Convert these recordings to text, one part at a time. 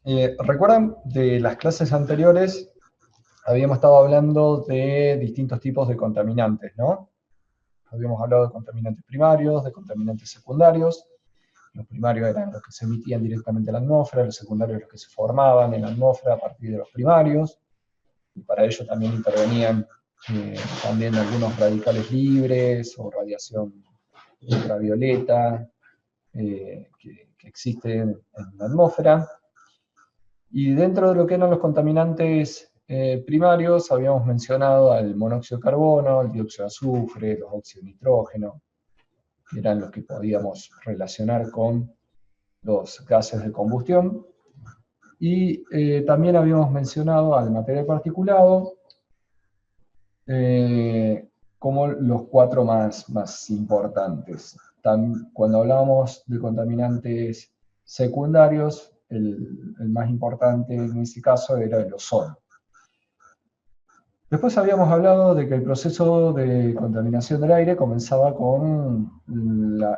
¿Recuerdan de las clases anteriores? Habíamos estado hablando de distintos tipos de contaminantes, ¿no? Habíamos hablado de contaminantes primarios, de contaminantes secundarios. Los primarios eran los que se emitían directamente a la atmósfera, los secundarios los que se formaban en la atmósfera a partir de los primarios, y para ello también intervenían también algunos radicales libres o radiación ultravioleta que existen en la atmósfera. Y dentro de lo que eran los contaminantes primarios, habíamos mencionado al monóxido de carbono, el dióxido de azufre, los óxidos de nitrógeno, que eran los que podíamos relacionar con los gases de combustión. Y también habíamos mencionado al material particulado como los cuatro más importantes. Cuando hablábamos de contaminantes secundarios, el más importante en este caso era el ozono. Después habíamos hablado de que el proceso de contaminación del aire comenzaba con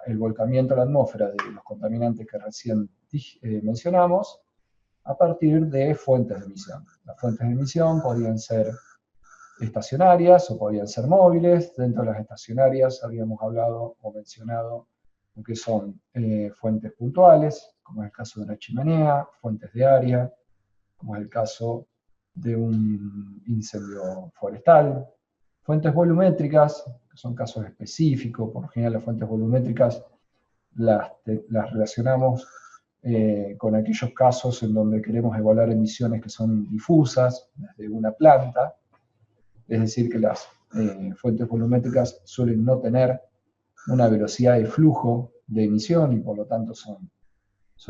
el volcamiento a la atmósfera de los contaminantes que recién mencionamos, a partir de fuentes de emisión. Las fuentes de emisión podían ser estacionarias o podían ser móviles. Dentro de las estacionarias habíamos hablado o mencionado lo que son fuentes puntuales, como es el caso de una chimenea, fuentes de área, como es el caso de un incendio forestal, fuentes volumétricas, que son casos específicos. Por lo general las fuentes volumétricas las relacionamos con aquellos casos en donde queremos evaluar emisiones que son difusas desde una planta, es decir, que las fuentes volumétricas suelen no tener una velocidad de flujo de emisión y por lo tanto son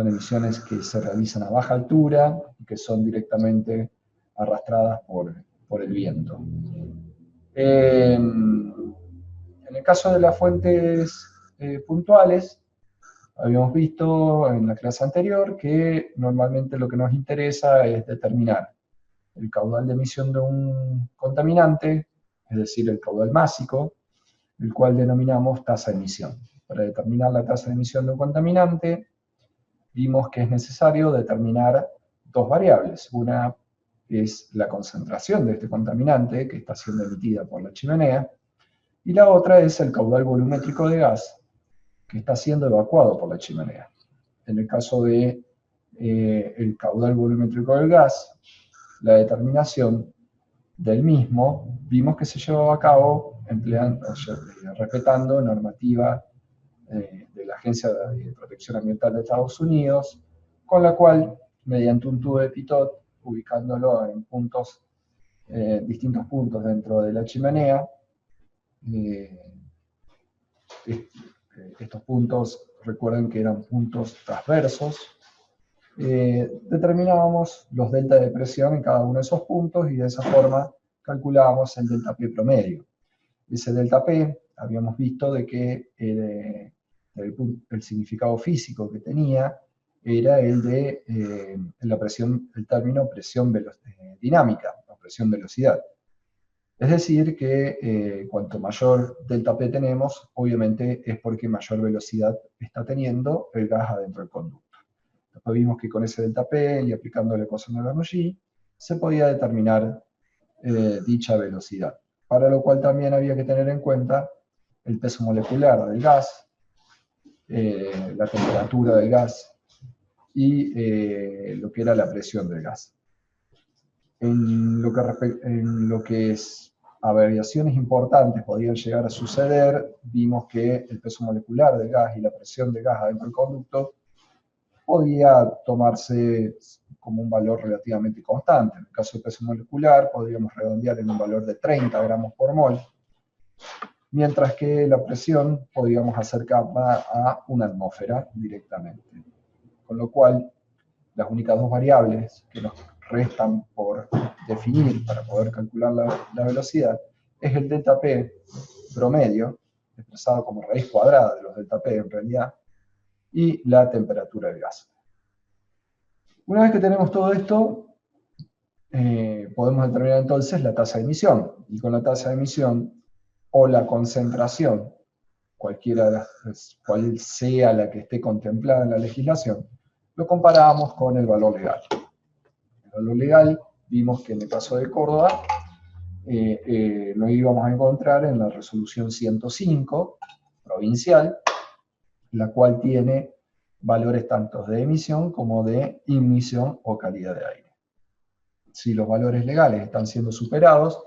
emisiones que se realizan a baja altura y que son directamente arrastradas por el viento. En el caso de las fuentes puntuales, habíamos visto en la clase anterior que normalmente lo que nos interesa es determinar el caudal de emisión de un contaminante, es decir, el caudal másico, el cual denominamos tasa de emisión. Para determinar la tasa de emisión de un contaminante, vimos que es necesario determinar dos variables. Una es la concentración de este contaminante que está siendo emitida por la chimenea, y la otra es el caudal volumétrico de gas que está siendo evacuado por la chimenea. En el caso de el caudal volumétrico del gas, la determinación del mismo vimos que se llevaba a cabo respetando normativa de la Agencia de Protección Ambiental de Estados Unidos, con la cual, mediante un tubo de pitot, ubicándolo en puntos, distintos puntos dentro de la chimenea, eh, estos puntos, recuerden que eran puntos transversos, determinábamos los deltas de presión en cada uno de esos puntos y de esa forma calculábamos el delta P promedio. Ese delta P habíamos visto de que el significado físico que tenía era el de la presión, el término presión dinámica o presión velocidad. Es decir, que cuanto mayor delta P tenemos, obviamente es porque mayor velocidad está teniendo el gas adentro del conducto. Después vimos que con ese delta P y aplicando la ecuación de Bernoulli se podía determinar dicha velocidad, para lo cual también había que tener en cuenta el peso molecular del gas, la temperatura del gas y lo que era la presión del gas. En lo que es a variaciones importantes podían llegar a suceder, vimos que el peso molecular del gas y la presión del gas adentro del conducto podía tomarse como un valor relativamente constante. En el caso del peso molecular, podríamos redondear en un valor de 30 gramos por mol, mientras que la presión podríamos acercarla a una atmósfera directamente. Con lo cual, las únicas dos variables que nos restan por definir para poder calcular la velocidad es el delta P promedio, expresado como raíz cuadrada de los delta P en realidad, y la temperatura del gas. Una vez que tenemos todo esto, podemos determinar entonces la tasa de emisión, y con la tasa de emisión o la concentración, cual sea la que esté contemplada en la legislación, lo comparamos con el valor legal. valor legal, vimos que en el caso de Córdoba lo íbamos a encontrar en la resolución 105 provincial, la cual tiene valores tanto de emisión como de imisión o calidad de aire. Si los valores legales están siendo superados,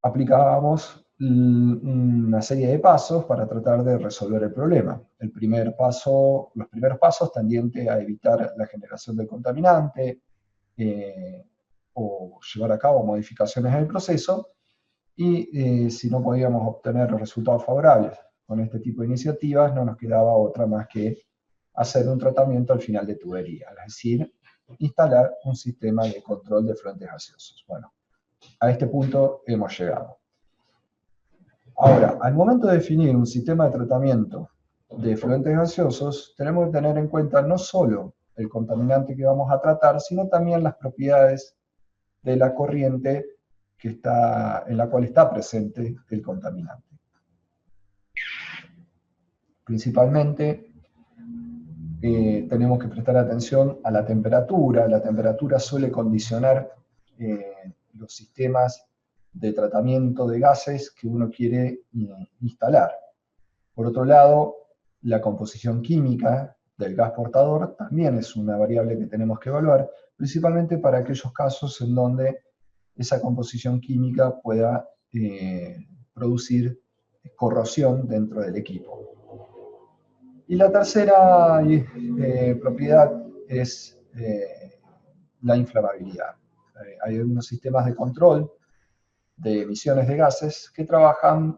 aplicábamos una serie de pasos para tratar de resolver el problema. Los primeros pasos tendientes a evitar la generación del contaminante o llevar a cabo modificaciones en el proceso, y si no podíamos obtener resultados favorables con este tipo de iniciativas, no nos quedaba otra más que hacer un tratamiento al final de tubería, es decir, instalar un sistema de control de efluentes gaseosos. Bueno, a este punto hemos llegado. Ahora, al momento de definir un sistema de tratamiento de efluentes gaseosos, tenemos que tener en cuenta no solo el contaminante que vamos a tratar, sino también las propiedades de la corriente en la cual está presente el contaminante. Principalmente, tenemos que prestar atención a la temperatura. La temperatura suele condicionar los sistemas de tratamiento de gases que uno quiere instalar. Por otro lado, la composición química del gas portador también es una variable que tenemos que evaluar, principalmente para aquellos casos en donde esa composición química pueda producir corrosión dentro del equipo. Y la tercera propiedad es la inflamabilidad. Hay algunos sistemas de control de emisiones de gases que trabajan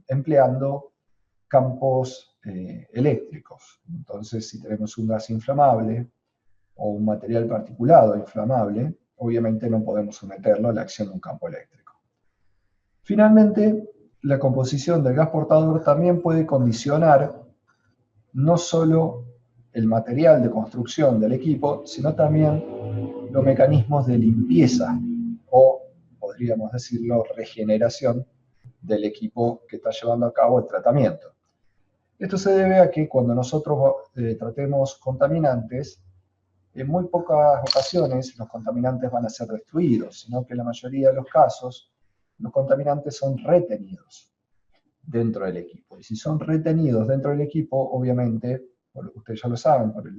empleando campos eléctricos. Entonces, si tenemos un gas inflamable o un material particulado inflamable, obviamente no podemos someterlo a la acción de un campo eléctrico. Finalmente, la composición del gas portador también puede condicionar no solo el material de construcción del equipo, sino también los mecanismos de limpieza o, podríamos decirlo, regeneración del equipo que está llevando a cabo el tratamiento. Esto se debe a que cuando nosotros tratemos contaminantes, en muy pocas ocasiones los contaminantes van a ser destruidos, sino que en la mayoría de los casos los contaminantes son retenidos dentro del equipo. Y si son retenidos dentro del equipo, obviamente, ustedes ya lo saben, por el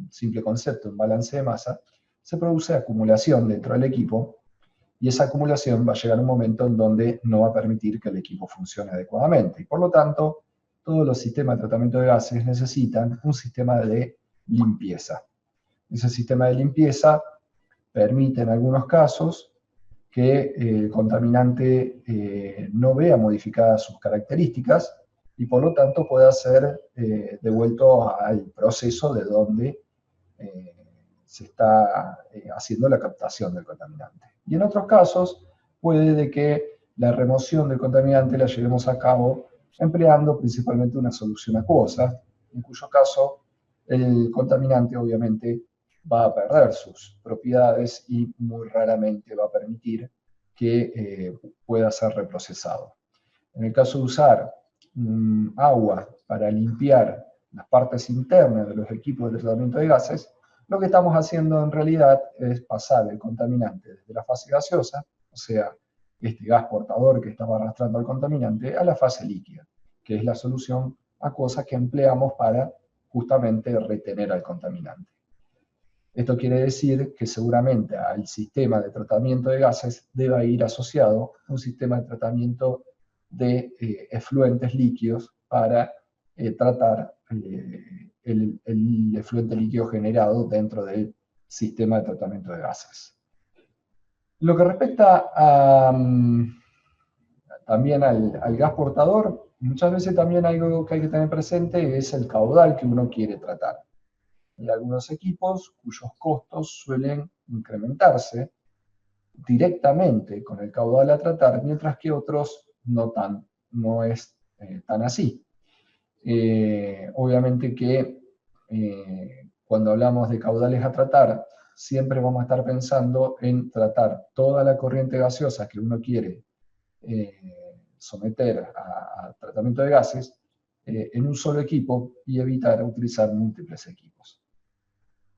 simple concepto de un balance de masa, se produce acumulación dentro del equipo, y esa acumulación va a llegar a un momento en donde no va a permitir que el equipo funcione adecuadamente. Y por lo tanto, todos los sistemas de tratamiento de gases necesitan un sistema de limpieza. Ese sistema de limpieza permite en algunos casos que el contaminante no vea modificadas sus características y por lo tanto pueda ser devuelto al proceso de donde se está haciendo la captación del contaminante. Y en otros casos puede de que la remoción del contaminante la llevemos a cabo empleando principalmente una solución acuosa, en cuyo caso el contaminante obviamente va a perder sus propiedades y muy raramente va a permitir que pueda ser reprocesado. En el caso de usar agua para limpiar las partes internas de los equipos de tratamiento de gases, lo que estamos haciendo en realidad es pasar el contaminante desde la fase gaseosa, o sea, este gas portador que estaba arrastrando al contaminante, a la fase líquida, que es la solución acuosa que empleamos para justamente retener al contaminante. Esto quiere decir que seguramente al sistema de tratamiento de gases deba ir asociado un sistema de tratamiento de efluentes líquidos para tratar el efluente líquido generado dentro del sistema de tratamiento de gases. Lo que respecta también al gas portador, muchas veces también algo que hay que tener presente es el caudal que uno quiere tratar. Hay algunos equipos cuyos costos suelen incrementarse directamente con el caudal a tratar, mientras que otros no es tan así. Obviamente que cuando hablamos de caudales a tratar, siempre vamos a estar pensando en tratar toda la corriente gaseosa que uno quiere someter a tratamiento de gases en un solo equipo y evitar utilizar múltiples equipos.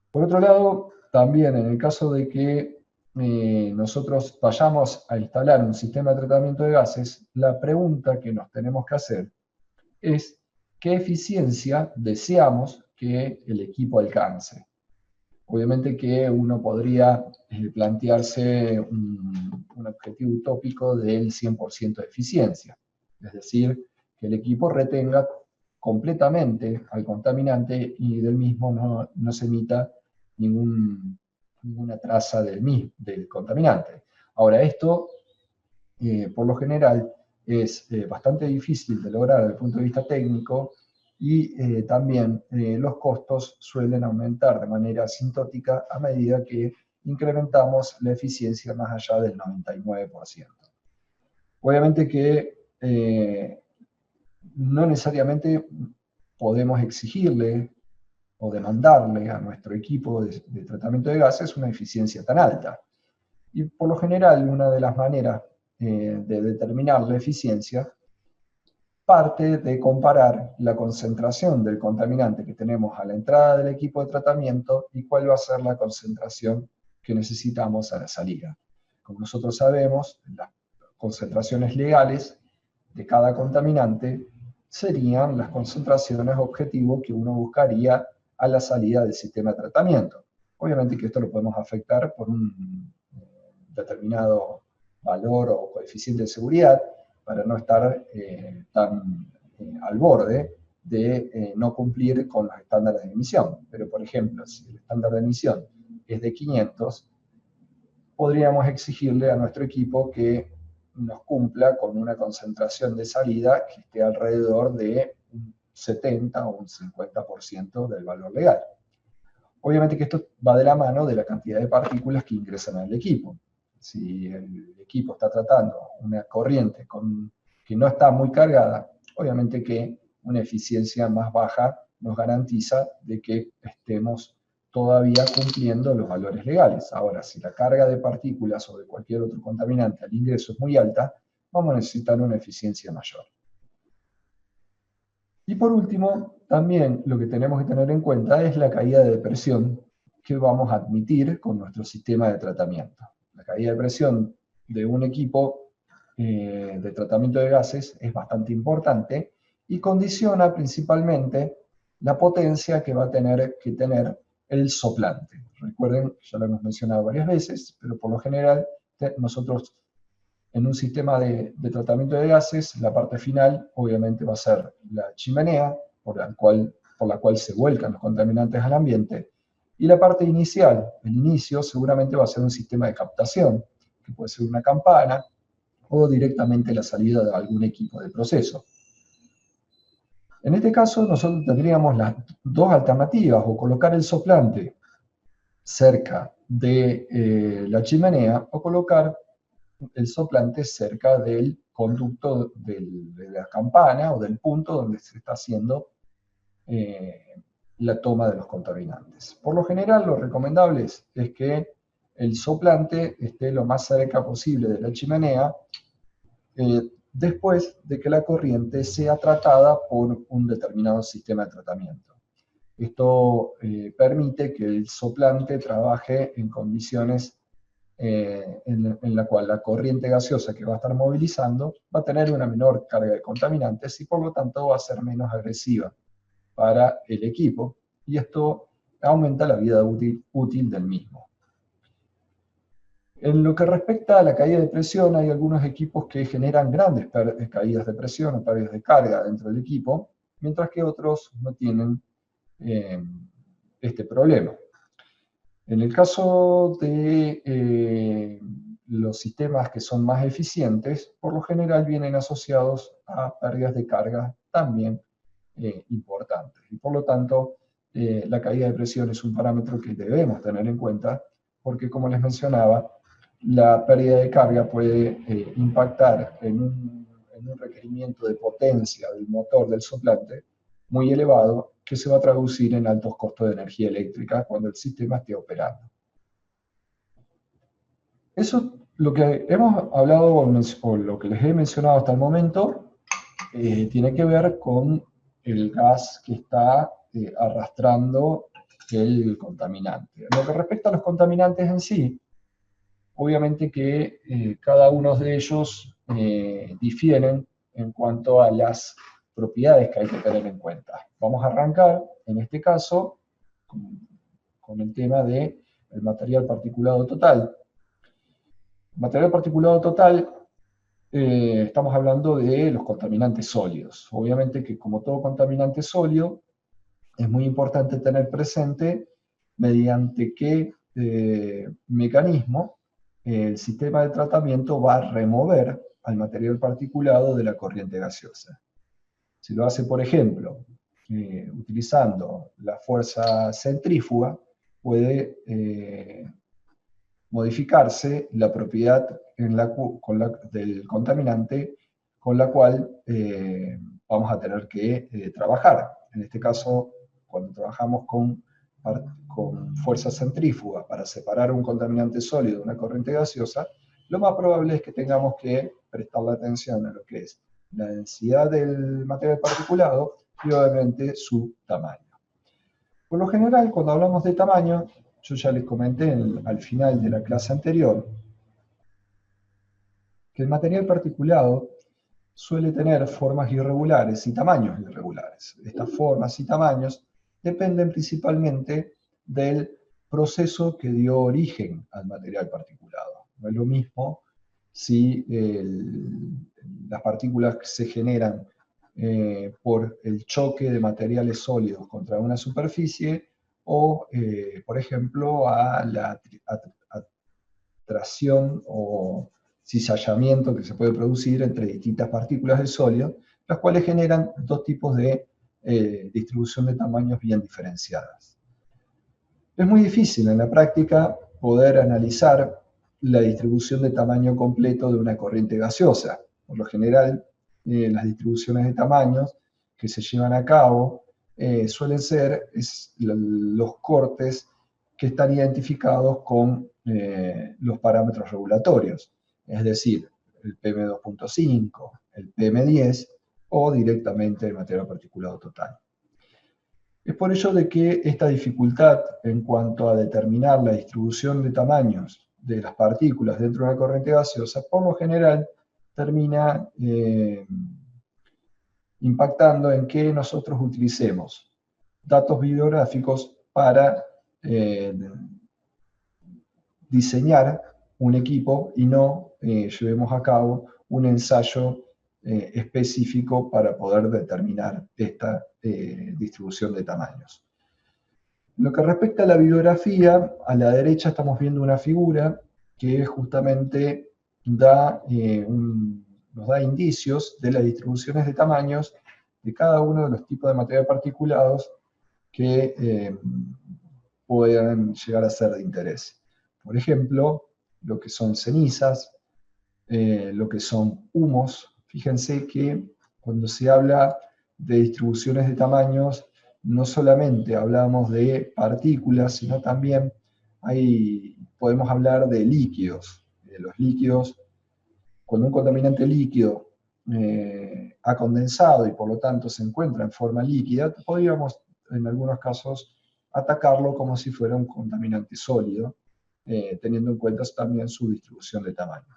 Por otro lado, también en el caso de que nosotros vayamos a instalar un sistema de tratamiento de gases, la pregunta que nos tenemos que hacer es qué eficiencia deseamos que el equipo alcance. Obviamente que uno podría plantearse un objetivo utópico del 100% de eficiencia, es decir, que el equipo retenga completamente al contaminante y del mismo no se emita ninguna traza del contaminante. Ahora, esto, por lo general, es bastante difícil de lograr desde el punto de vista técnico y también los costos suelen aumentar de manera asintótica a medida que incrementamos la eficiencia más allá del 99%. Obviamente que no necesariamente podemos exigirle o demandarle a nuestro equipo de tratamiento de gases una eficiencia tan alta. Y por lo general, una de las maneras de determinar la eficiencia parte de comparar la concentración del contaminante que tenemos a la entrada del equipo de tratamiento y cuál va a ser la concentración que necesitamos a la salida. Como nosotros sabemos, las concentraciones legales de cada contaminante serían las concentraciones objetivo que uno buscaría a la salida del sistema de tratamiento. Obviamente que esto lo podemos afectar por un determinado valor o coeficiente de seguridad para no estar tan al borde de no cumplir con los estándares de emisión. Pero, por ejemplo, si el estándar de emisión es de 500, podríamos exigirle a nuestro equipo que nos cumpla con una concentración de salida que esté alrededor de un 70 o un 50% del valor legal. Obviamente que esto va de la mano de la cantidad de partículas que ingresan al equipo. Si el equipo está tratando una corriente que no está muy cargada, obviamente que una eficiencia más baja nos garantiza de que estemos todavía cumpliendo los valores legales. Ahora, si la carga de partículas o de cualquier otro contaminante al ingreso es muy alta, vamos a necesitar una eficiencia mayor. Y por último, también lo que tenemos que tener en cuenta es la caída de presión que vamos a admitir con nuestro sistema de tratamiento. La caída de presión de un equipo de tratamiento de gases es bastante importante y condiciona principalmente la potencia que va a tener que tener el soplante. Recuerden, ya lo hemos mencionado varias veces, pero por lo general nosotros en un sistema de tratamiento de gases, la parte final obviamente va a ser la chimenea por la cual se vuelcan los contaminantes al ambiente, y la parte inicial, el inicio, seguramente va a ser un sistema de captación, que puede ser una campana o directamente la salida de algún equipo de proceso. En este caso, nosotros tendríamos las dos alternativas, o colocar el soplante cerca de la chimenea, o colocar el soplante cerca del conducto de la campana o del punto donde se está haciendo la toma de los contaminantes. Por lo general, lo recomendable es que el soplante esté lo más cerca posible de la chimenea después de que la corriente sea tratada por un determinado sistema de tratamiento. Esto permite que el soplante trabaje en condiciones en la cual la corriente gaseosa que va a estar movilizando va a tener una menor carga de contaminantes y por lo tanto va a ser menos agresiva para el equipo, y esto aumenta la vida útil del mismo. En lo que respecta a la caída de presión, hay algunos equipos que generan grandes caídas de presión o pérdidas de carga dentro del equipo, mientras que otros no tienen este problema. En el caso de los sistemas que son más eficientes, por lo general vienen asociados a pérdidas de carga también importantes. Y por lo tanto, la caída de presión es un parámetro que debemos tener en cuenta, porque como les mencionaba, la pérdida de carga puede impactar en un requerimiento de potencia del motor del soplante muy elevado, que se va a traducir en altos costos de energía eléctrica cuando el sistema esté operando. Eso, lo que hemos hablado o lo que les he mencionado hasta el momento, tiene que ver con el gas que está arrastrando el contaminante. En lo que respecta a los contaminantes en sí, obviamente que cada uno de ellos difieren en cuanto a las propiedades que hay que tener en cuenta. Vamos a arrancar, en este caso, con el tema del material particulado total. Material particulado total, estamos hablando de los contaminantes sólidos. Obviamente que como todo contaminante sólido, es muy importante tener presente mediante qué mecanismo el sistema de tratamiento va a remover al material particulado de la corriente gaseosa. Si lo hace, por ejemplo, utilizando la fuerza centrífuga, puede modificarse la propiedad del contaminante con la cual vamos a tener que trabajar. En este caso, cuando trabajamos con fuerza centrífuga para separar un contaminante sólido de una corriente gaseosa, lo más probable es que tengamos que prestarle atención a lo que es la densidad del material particulado y obviamente su tamaño. Por lo general, cuando hablamos de tamaño, yo ya les comenté al final de la clase anterior, que el material particulado suele tener formas irregulares y tamaños irregulares. Estas formas y tamaños dependen principalmente del proceso que dio origen al material particulado. No es lo mismo si las partículas se generan por el choque de materiales sólidos contra una superficie o, por ejemplo, a la atracción o cizallamiento que se puede producir entre distintas partículas del sólido, las cuales generan dos tipos de distribución de tamaños bien diferenciadas. Es muy difícil en la práctica poder analizar la distribución de tamaño completo de una corriente gaseosa. Por lo general, las distribuciones de tamaños que se llevan a cabo suelen ser los cortes que están identificados con los parámetros regulatorios, es decir, el PM2.5, el PM10 o directamente el material particulado total. Es por ello de que esta dificultad en cuanto a determinar la distribución de tamaños de las partículas dentro de una corriente gaseosa, por lo general termina impactando en que nosotros utilicemos datos bibliográficos para diseñar un equipo y no llevemos a cabo un ensayo específico para poder determinar esta distribución de tamaños. En lo que respecta a la bibliografía, a la derecha estamos viendo una figura que justamente nos da indicios de las distribuciones de tamaños de cada uno de los tipos de material particulados que puedan llegar a ser de interés. Por ejemplo, lo que son cenizas, lo que son humos. Fíjense que cuando se habla de distribuciones de tamaños, no solamente hablamos de partículas, sino también podemos hablar de líquidos. Los líquidos, cuando un contaminante líquido ha condensado y por lo tanto se encuentra en forma líquida, podríamos en algunos casos atacarlo como si fuera un contaminante sólido, teniendo en cuenta también su distribución de tamaño.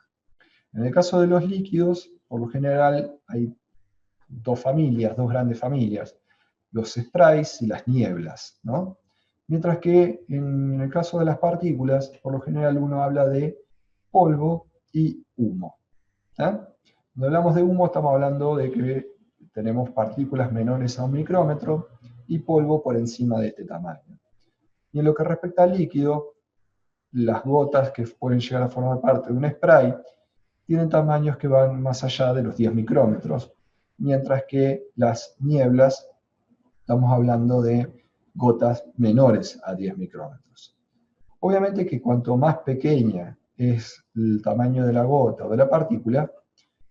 En el caso de los líquidos, por lo general hay dos grandes familias, los sprays y las nieblas, ¿no? Mientras que en el caso de las partículas, por lo general uno habla de polvo y humo. Cuando hablamos de humo estamos hablando de que tenemos partículas menores a 1 micrómetro y polvo por encima de este tamaño. Y en lo que respecta al líquido, las gotas que pueden llegar a formar parte de un spray tienen tamaños que van más allá de los 10 micrómetros, mientras que las nieblas, estamos hablando de gotas menores a 10 micrómetros. Obviamente que cuanto más pequeña es el tamaño de la gota o de la partícula,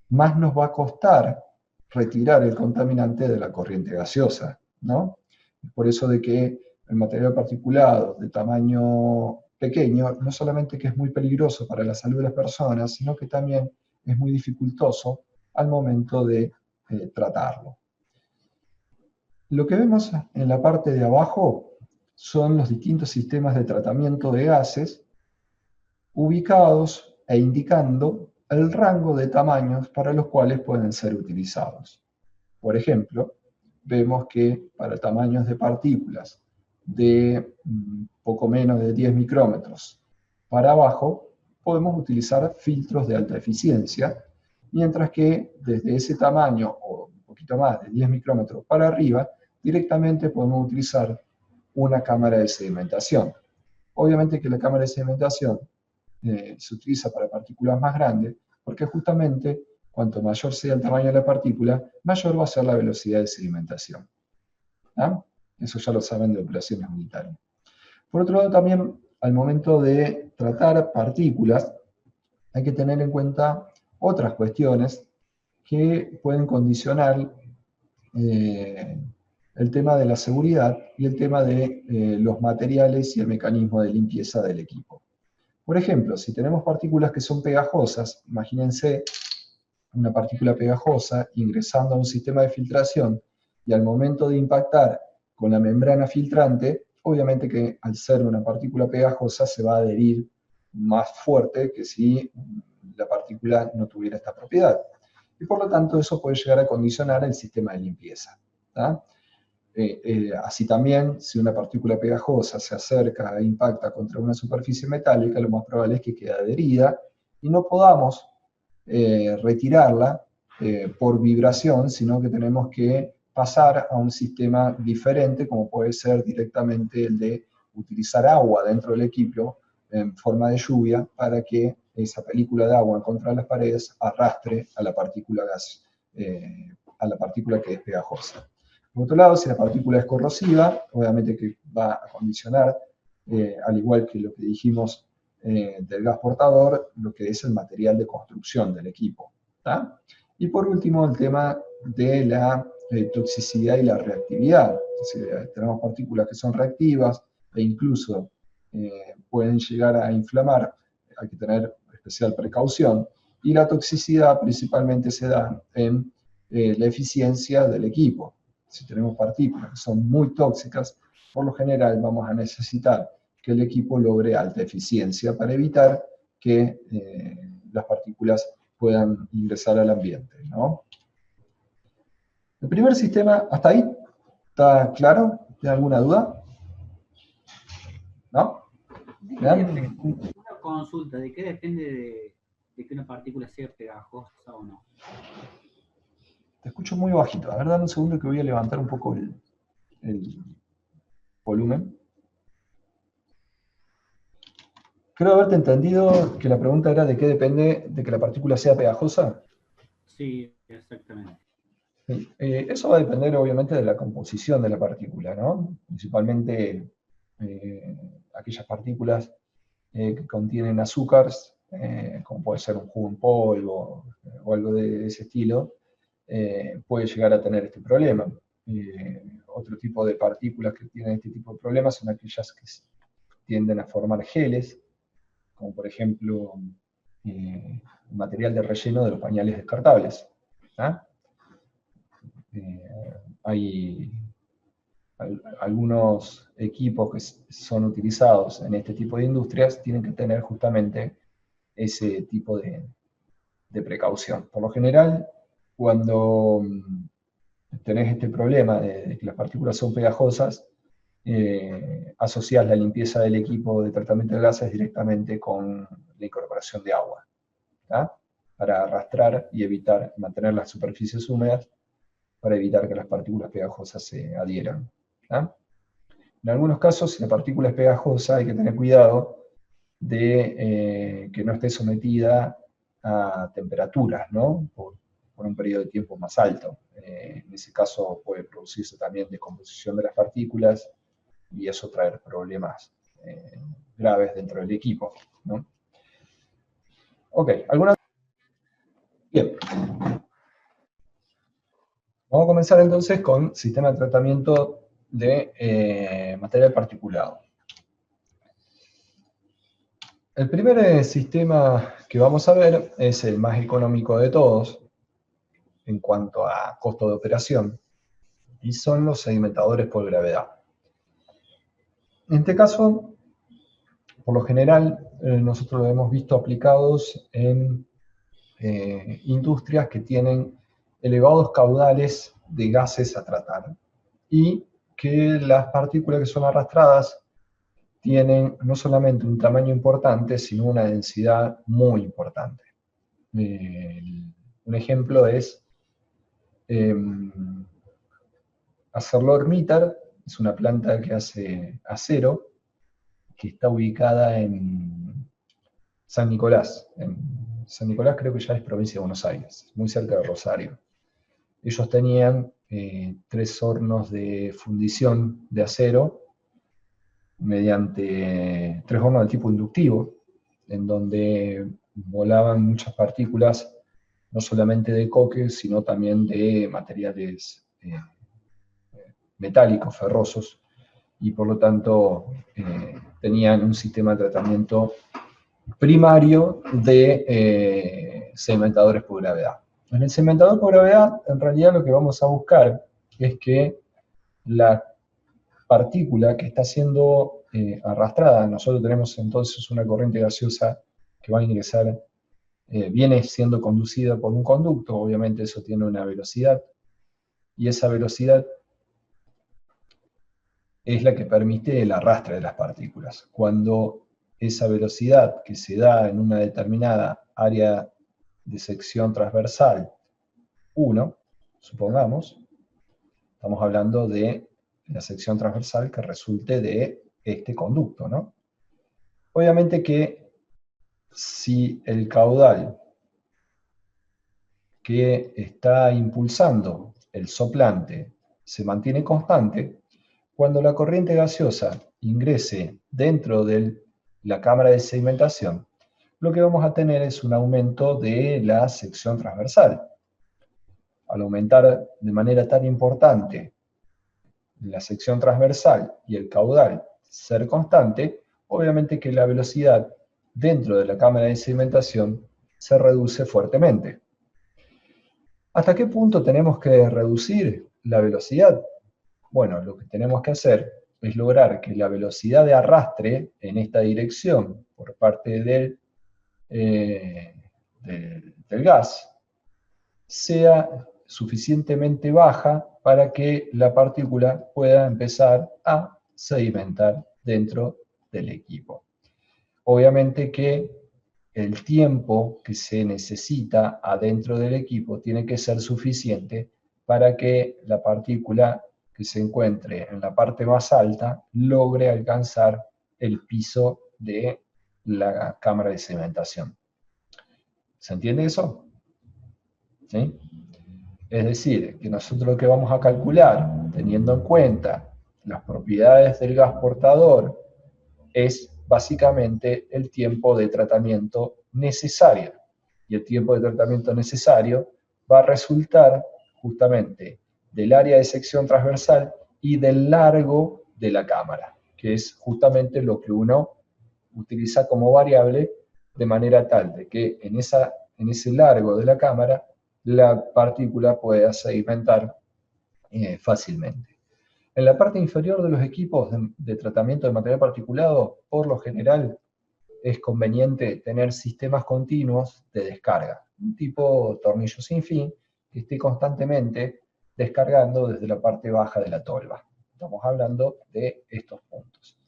más nos va a costar retirar el contaminante de la corriente gaseosa, ¿no? Es por eso de que el material particulado de tamaño pequeño, no solamente que es muy peligroso para la salud de las personas, sino que también es muy dificultoso al momento de tratarlo. Lo que vemos en la parte de abajo son los distintos sistemas de tratamiento de gases ubicados e indicando el rango de tamaños para los cuales pueden ser utilizados. Por ejemplo, vemos que para tamaños de partículas de poco menos de 10 micrómetros para abajo, podemos utilizar filtros de alta eficiencia, mientras que desde ese tamaño, o un poquito más, de 10 micrómetros para arriba, directamente podemos utilizar una cámara de sedimentación. Obviamente que la cámara de sedimentación se utiliza para partículas más grandes, porque justamente cuanto mayor sea el tamaño de la partícula, mayor va a ser la velocidad de sedimentación. ¿Ah? Eso ya lo saben de operaciones unitarias. Por otro lado, también al momento de tratar partículas, hay que tener en cuenta otras cuestiones que pueden condicionar el tema de la seguridad y el tema de los materiales y el mecanismo de limpieza del equipo. Por ejemplo, si tenemos partículas que son pegajosas, imagínense una partícula pegajosa ingresando a un sistema de filtración y al momento de impactar con la membrana filtrante, obviamente que al ser una partícula pegajosa se va a adherir más fuerte que si la partícula no tuviera esta propiedad. Y por lo tanto eso puede llegar a condicionar el sistema de limpieza. Así también, si una partícula pegajosa se acerca e impacta contra una superficie metálica, lo más probable es que quede adherida y no podamos retirarla por vibración, sino que tenemos que pasar a un sistema diferente, como puede ser directamente el de utilizar agua dentro del equipo en forma de lluvia para que esa película de agua en contra de las paredes arrastre a la partícula a la partícula que es pegajosa. Por otro lado, si la partícula es corrosiva, obviamente que va a condicionar, al igual que lo que dijimos del gas portador, lo que es el material de construcción del equipo. ¿tá? Y por último, el tema de la toxicidad y la reactividad. Es decir, tenemos partículas que son reactivas e incluso pueden llegar a inflamar, hay que tener especial precaución, y la toxicidad principalmente se da en la eficiencia del equipo. Si tenemos partículas que son muy tóxicas, por lo general vamos a necesitar que el equipo logre alta eficiencia para evitar que las partículas puedan ingresar al ambiente, ¿no? El primer sistema, ¿hasta ahí? ¿Está claro? ¿Tiene alguna duda? ¿No? Una consulta, ¿de qué depende de que una partícula sea pegajosa o no? Te escucho muy bajito. A ver, dame un segundo que voy a levantar un poco el volumen. Creo haberte entendido que la pregunta era de qué depende de que la partícula sea pegajosa. Sí, exactamente. Eso va a depender obviamente de la composición de la partícula, ¿no? Principalmente aquellas partículas que contienen azúcares, como puede ser un jugo en polvo o algo de ese estilo, puede llegar a tener este problema. Otro tipo de partículas que tienen este tipo de problemas son aquellas que tienden a formar geles, como por ejemplo material de relleno de los pañales descartables. ¿Ah? Hay algunos equipos que son utilizados en este tipo de industrias tienen que tener justamente ese tipo de precaución. Por lo general, cuando tenés este problema de que las partículas son pegajosas, asociás la limpieza del equipo de tratamiento de gases directamente con la incorporación de agua, ¿tá? Para arrastrar y evitar mantener las superficies húmedas, para evitar que las partículas pegajosas se adhieran. ¿tá? En algunos casos, si la partícula es pegajosa, hay que tener cuidado de que no esté sometida a temperaturas, ¿no? Por un periodo de tiempo más alto. En ese caso puede producirse también descomposición de las partículas y eso traer problemas graves dentro del equipo, ¿no? Ok, ¿alguna? Bien. Vamos a comenzar entonces con sistema de tratamiento de material particulado. El primer sistema que vamos a ver es el más económico de todos en cuanto a costo de operación y son los sedimentadores por gravedad. En este caso, por lo general, nosotros lo hemos visto aplicados en industrias que tienen elevados caudales de gases a tratar y que las partículas que son arrastradas tienen no solamente un tamaño importante, sino una densidad muy importante. Un ejemplo es ArcelorMittal, es una planta que hace acero, que está ubicada en San Nicolás. En San Nicolás creo que ya es provincia de Buenos Aires, muy cerca de Rosario. Ellos tenían 3 hornos de fundición de acero mediante 3 hornos de tipo inductivo, en donde volaban muchas partículas, no solamente de coque, sino también de materiales metálicos, ferrosos, y por lo tanto tenían un sistema de tratamiento primario de sedimentadores por gravedad. En el sedimentador por gravedad, en realidad lo que vamos a buscar es que la partícula que está siendo arrastrada, nosotros tenemos entonces una corriente gaseosa que va a ingresar, viene siendo conducida por un conducto, obviamente eso tiene una velocidad, y esa velocidad es la que permite el arrastre de las partículas. Cuando esa velocidad que se da en una determinada área de sección transversal 1, supongamos, estamos hablando de la sección transversal que resulte de este conducto, ¿no? Obviamente que si el caudal que está impulsando el soplante se mantiene constante, cuando la corriente gaseosa ingrese dentro de la cámara de sedimentación, lo que vamos a tener es un aumento de la sección transversal. Al aumentar de manera tan importante la sección transversal y el caudal ser constante, obviamente que la velocidad dentro de la cámara de sedimentación se reduce fuertemente. ¿Hasta qué punto tenemos que reducir la velocidad? Bueno, lo que tenemos que hacer es lograr que la velocidad de arrastre en esta dirección por parte del gas sea suficientemente baja para que la partícula pueda empezar a sedimentar dentro del equipo. Obviamente que el tiempo que se necesita adentro del equipo tiene que ser suficiente para que la partícula que se encuentre en la parte más alta logre alcanzar el piso de la cámara de sedimentación. ¿Se entiende eso? ¿Sí? Es decir, que nosotros lo que vamos a calcular, teniendo en cuenta las propiedades del gas portador, es básicamente el tiempo de tratamiento necesario. Y el tiempo de tratamiento necesario va a resultar justamente del área de sección transversal y del largo de la cámara, que es justamente lo que uno utiliza como variable de manera tal de que en ese largo de la cámara la partícula pueda sedimentar fácilmente. En la parte inferior de los equipos de tratamiento de material particulado, por lo general, es conveniente tener sistemas continuos de descarga, un tipo tornillo sin fin que esté constantemente descargando desde la parte baja de la tolva. Estamos hablando de estos puntos.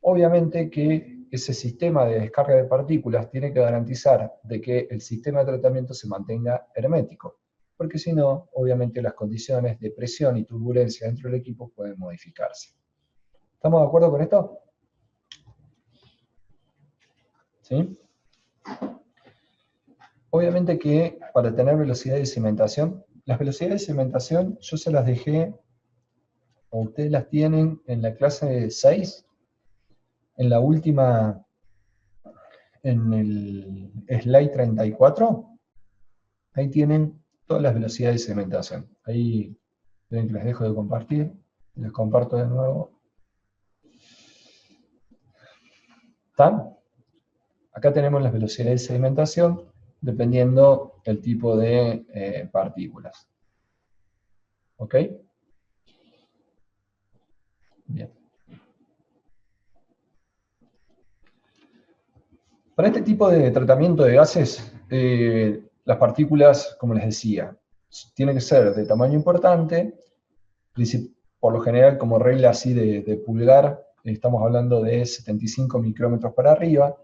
Obviamente que ese sistema de descarga de partículas tiene que garantizar de que el sistema de tratamiento se mantenga hermético, porque si no, obviamente las condiciones de presión y turbulencia dentro del equipo pueden modificarse. ¿Estamos de acuerdo con esto? ¿Sí? Obviamente que para tener velocidad de sedimentación, las velocidades de sedimentación yo se las dejé, o ustedes las tienen en la clase 6, en la última, en el slide 34, ahí tienen todas las velocidades de sedimentación. Ahí ven que les dejo de compartir, les comparto de nuevo. ¿Están? Acá tenemos las velocidades de sedimentación dependiendo del tipo de partículas. ¿Ok? Bien. Para este tipo de tratamiento de gases, las partículas, como les decía, tienen que ser de tamaño importante, por lo general como regla así de pulgar, estamos hablando de 75 micrómetros para arriba,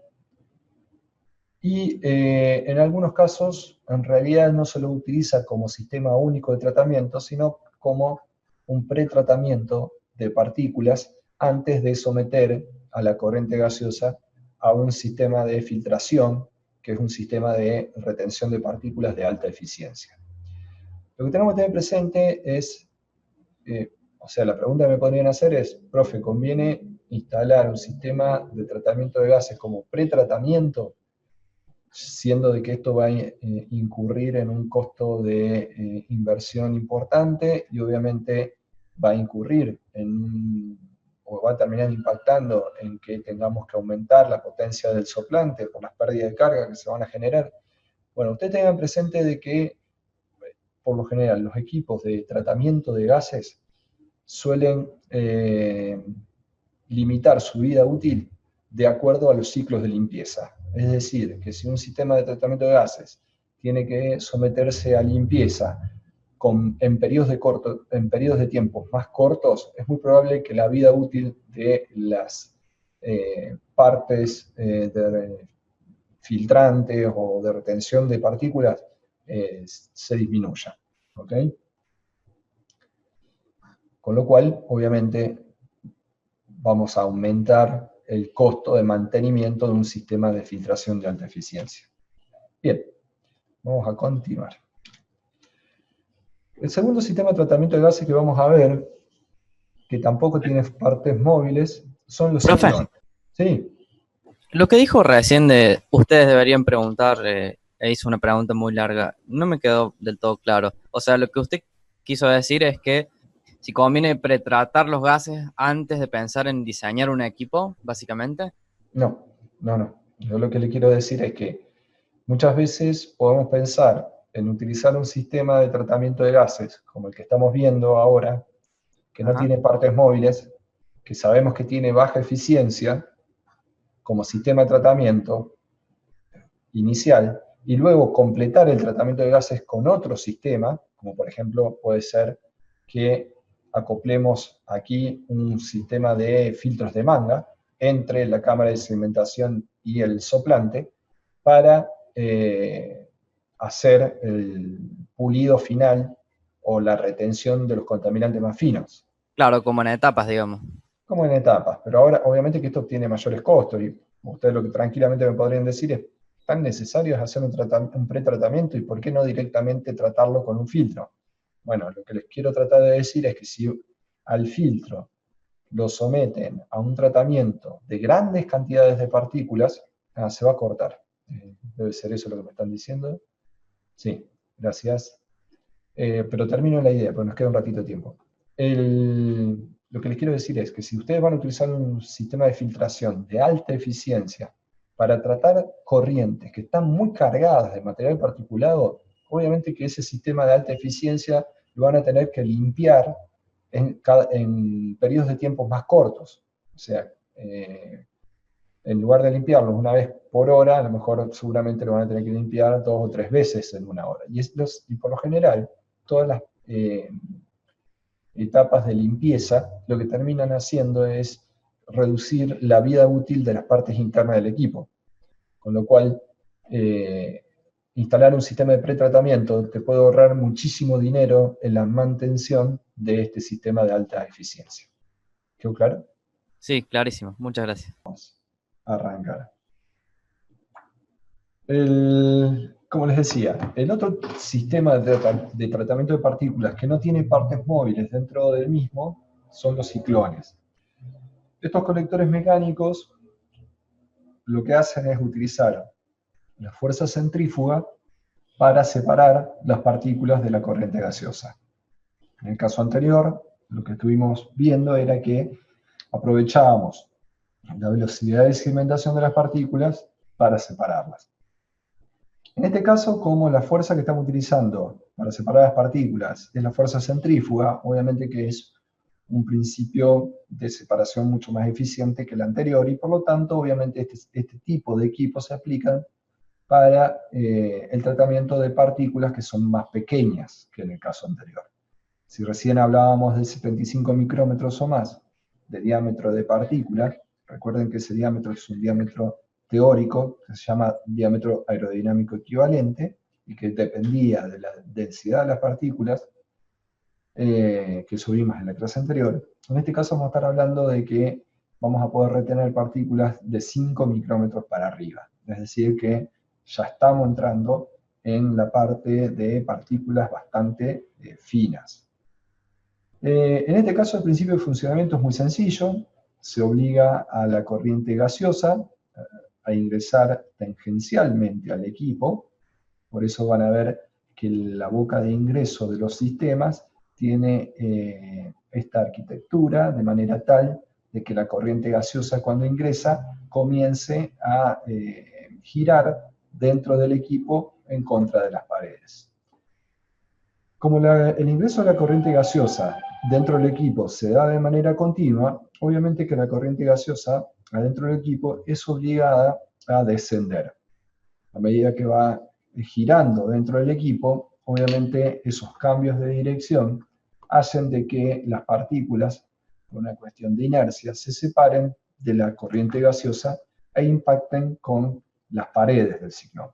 y en algunos casos en realidad no se lo utiliza como sistema único de tratamiento, sino como un pretratamiento de partículas antes de someter a la corriente gaseosa a un sistema de filtración, que es un sistema de retención de partículas de alta eficiencia. Lo que tenemos que tener presente es, o sea, la pregunta que me podrían hacer es, profe, ¿conviene instalar un sistema de tratamiento de gases como pretratamiento, siendo de que esto va a incurrir en un costo de inversión importante y obviamente va a incurrir o va a terminar impactando en que tengamos que aumentar la potencia del soplante por las pérdidas de carga que se van a generar? Bueno, ustedes tengan presente de que, por lo general, los equipos de tratamiento de gases suelen limitar su vida útil de acuerdo a los ciclos de limpieza. Es decir, que si un sistema de tratamiento de gases tiene que someterse a limpieza en periodos de tiempo más cortos, es muy probable que la vida útil de las partes de filtrantes o de retención de partículas se disminuya. ¿Okay? Con lo cual, obviamente, vamos a aumentar el costo de mantenimiento de un sistema de filtración de alta eficiencia. Bien, vamos a continuar. El segundo sistema de tratamiento de gases que vamos a ver, que tampoco tiene partes móviles, son los Profe, ciclones. Sí, lo que dijo recién de ustedes deberían preguntar, hizo una pregunta muy larga, no me quedó del todo claro. O sea, lo que usted quiso decir es que si conviene pretratar los gases antes de pensar en diseñar un equipo, básicamente. no. Yo lo que le quiero decir es que muchas veces podemos pensar en utilizar un sistema de tratamiento de gases, como el que estamos viendo ahora, que no Ajá. tiene partes móviles, que sabemos que tiene baja eficiencia como sistema de tratamiento inicial, y luego completar el tratamiento de gases con otro sistema, como por ejemplo puede ser que acoplemos aquí un sistema de filtros de manga entre la cámara de sedimentación y el soplante para hacer el pulido final o la retención de los contaminantes más finos. Claro, como en etapas, digamos. Como en etapas, pero ahora obviamente que esto tiene mayores costos y ustedes lo que tranquilamente me podrían decir es, ¿tan necesario es hacer un pretratamiento y por qué no directamente tratarlo con un filtro? Bueno, lo que les quiero tratar de decir es que si al filtro lo someten a un tratamiento de grandes cantidades de partículas, se va a cortar. Debe ser eso lo que me están diciendo. Sí, gracias. Pero termino la idea, porque nos queda un ratito de tiempo. Lo que les quiero decir es que si ustedes van a utilizar un sistema de filtración de alta eficiencia para tratar corrientes que están muy cargadas de material particulado, obviamente que ese sistema de alta eficiencia lo van a tener que limpiar en periodos de tiempo más cortos. O sea, en lugar de limpiarlos una vez por hora, a lo mejor seguramente lo van a tener que limpiar 2 o 3 veces en una hora. Y por lo general, todas las etapas de limpieza lo que terminan haciendo es reducir la vida útil de las partes internas del equipo. Con lo cual, instalar un sistema de pretratamiento te puede ahorrar muchísimo dinero en la mantención de este sistema de alta eficiencia. ¿Quedó claro? Sí, clarísimo. Muchas gracias. Vamos a arrancar. Como les decía, el otro sistema de tratamiento de partículas que no tiene partes móviles dentro del mismo son los ciclones. Estos colectores mecánicos lo que hacen es utilizar la fuerza centrífuga para separar las partículas de la corriente gaseosa. En el caso anterior, lo que estuvimos viendo era que aprovechábamos la velocidad de sedimentación de las partículas para separarlas. En este caso, como la fuerza que estamos utilizando para separar las partículas es la fuerza centrífuga, obviamente que es un principio de separación mucho más eficiente que el anterior, y por lo tanto, obviamente, este tipo de equipos se aplican para el tratamiento de partículas que son más pequeñas que en el caso anterior. Si recién hablábamos de 75 micrómetros o más de diámetro de partícula, recuerden que ese diámetro es un diámetro teórico, que se llama diámetro aerodinámico equivalente, y que dependía de la densidad de las partículas, que subimos en la clase anterior. En este caso vamos a estar hablando de que vamos a poder retener partículas de 5 micrómetros para arriba, es decir que ya estamos entrando en la parte de partículas bastante finas. En este caso el principio de funcionamiento es muy sencillo, se obliga a la corriente gaseosa a ingresar tangencialmente al equipo, por eso van a ver que la boca de ingreso de los sistemas tiene esta arquitectura de manera tal de que la corriente gaseosa cuando ingresa comience a girar dentro del equipo en contra de las paredes. Como el ingreso de la corriente gaseosa dentro del equipo se da de manera continua, obviamente que la corriente gaseosa adentro del equipo es obligada a descender. A medida que va girando dentro del equipo, obviamente esos cambios de dirección hacen de que las partículas, por una cuestión de inercia, se separen de la corriente gaseosa e impacten con las paredes del ciclón.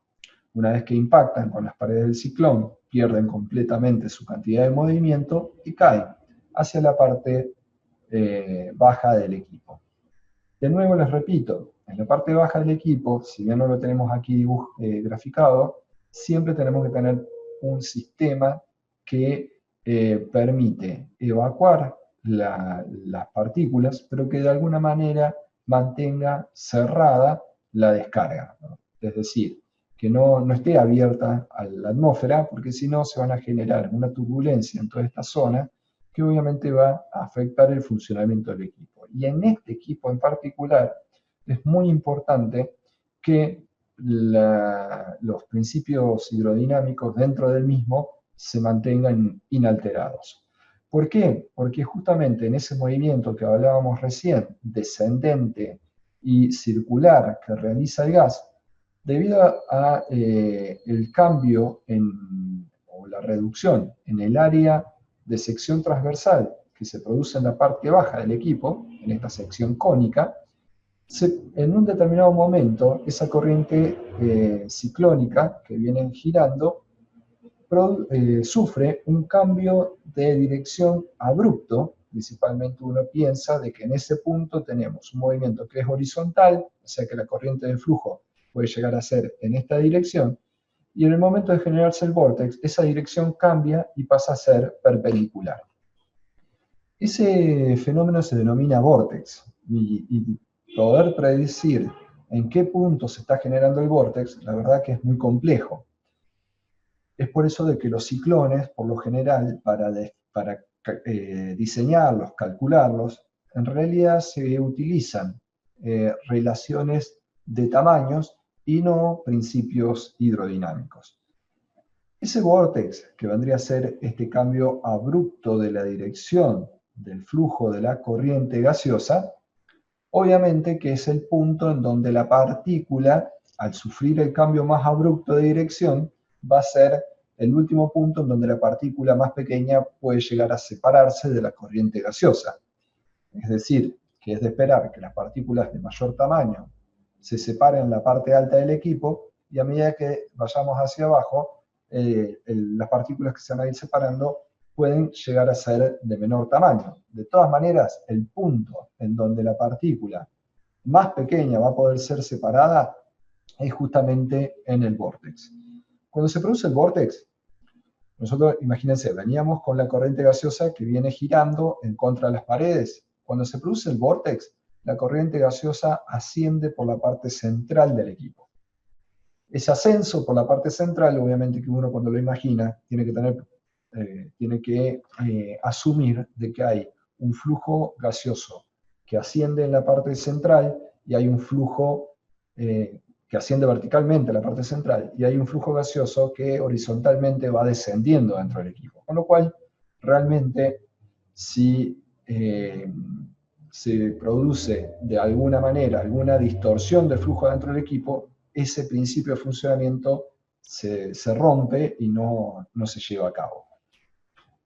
Una vez que impactan con las paredes del ciclón, pierden completamente su cantidad de movimiento y caen hacia la parte baja del equipo. De nuevo les repito, en la parte baja del equipo, si bien no lo tenemos aquí graficado, siempre tenemos que tener un sistema que permite evacuar las partículas, pero que de alguna manera mantenga cerrada la descarga, ¿no? Es decir, que no esté abierta a la atmósfera, porque si no se van a generar una turbulencia en toda esta zona, que obviamente va a afectar el funcionamiento del equipo. Y en este equipo en particular, es muy importante que los principios hidrodinámicos dentro del mismo se mantengan inalterados. ¿Por qué? Porque justamente en ese movimiento que hablábamos recién, descendente y circular que realiza el gas, debido a el cambio o la reducción en el área de sección transversal que se produce en la parte baja del equipo, en esta sección cónica, en un determinado momento esa corriente ciclónica que viene girando sufre un cambio de dirección abrupto. Principalmente uno piensa de que en ese punto tenemos un movimiento que es horizontal, o sea que la corriente de flujo puede llegar a ser en esta dirección, y en el momento de generarse el vórtex, esa dirección cambia y pasa a ser perpendicular. Ese fenómeno se denomina vórtex, y poder predecir en qué punto se está generando el vórtex, la verdad que es muy complejo. Es por eso de que los ciclones, por lo general, para diseñarlos, calcularlos, en realidad se utilizan relaciones de tamaños y no principios hidrodinámicos. Ese vórtex, que vendría a ser este cambio abrupto de la dirección del flujo de la corriente gaseosa, obviamente que es el punto en donde la partícula, al sufrir el cambio más abrupto de dirección, va a ser el último punto en donde la partícula más pequeña puede llegar a separarse de la corriente gaseosa. Es decir, que es de esperar que las partículas de mayor tamaño se separen en la parte alta del equipo, y a medida que vayamos hacia abajo, las partículas que se van a ir separando pueden llegar a ser de menor tamaño. De todas maneras, el punto en donde la partícula más pequeña va a poder ser separada es justamente en el vórtex. Cuando se produce el vórtex, nosotros, imagínense, veníamos con la corriente gaseosa que viene girando en contra de las paredes. Cuando se produce el vórtex, la corriente gaseosa asciende por la parte central del equipo. Ese ascenso por la parte central, obviamente que uno cuando lo imagina, tiene que asumir de que hay un flujo gaseoso que asciende en la parte central, y hay un flujo que asciende verticalmente a la parte central, y hay un flujo gaseoso que horizontalmente va descendiendo dentro del equipo. Con lo cual, realmente, si se produce de alguna manera alguna distorsión del flujo dentro del equipo, ese principio de funcionamiento se rompe y no se lleva a cabo.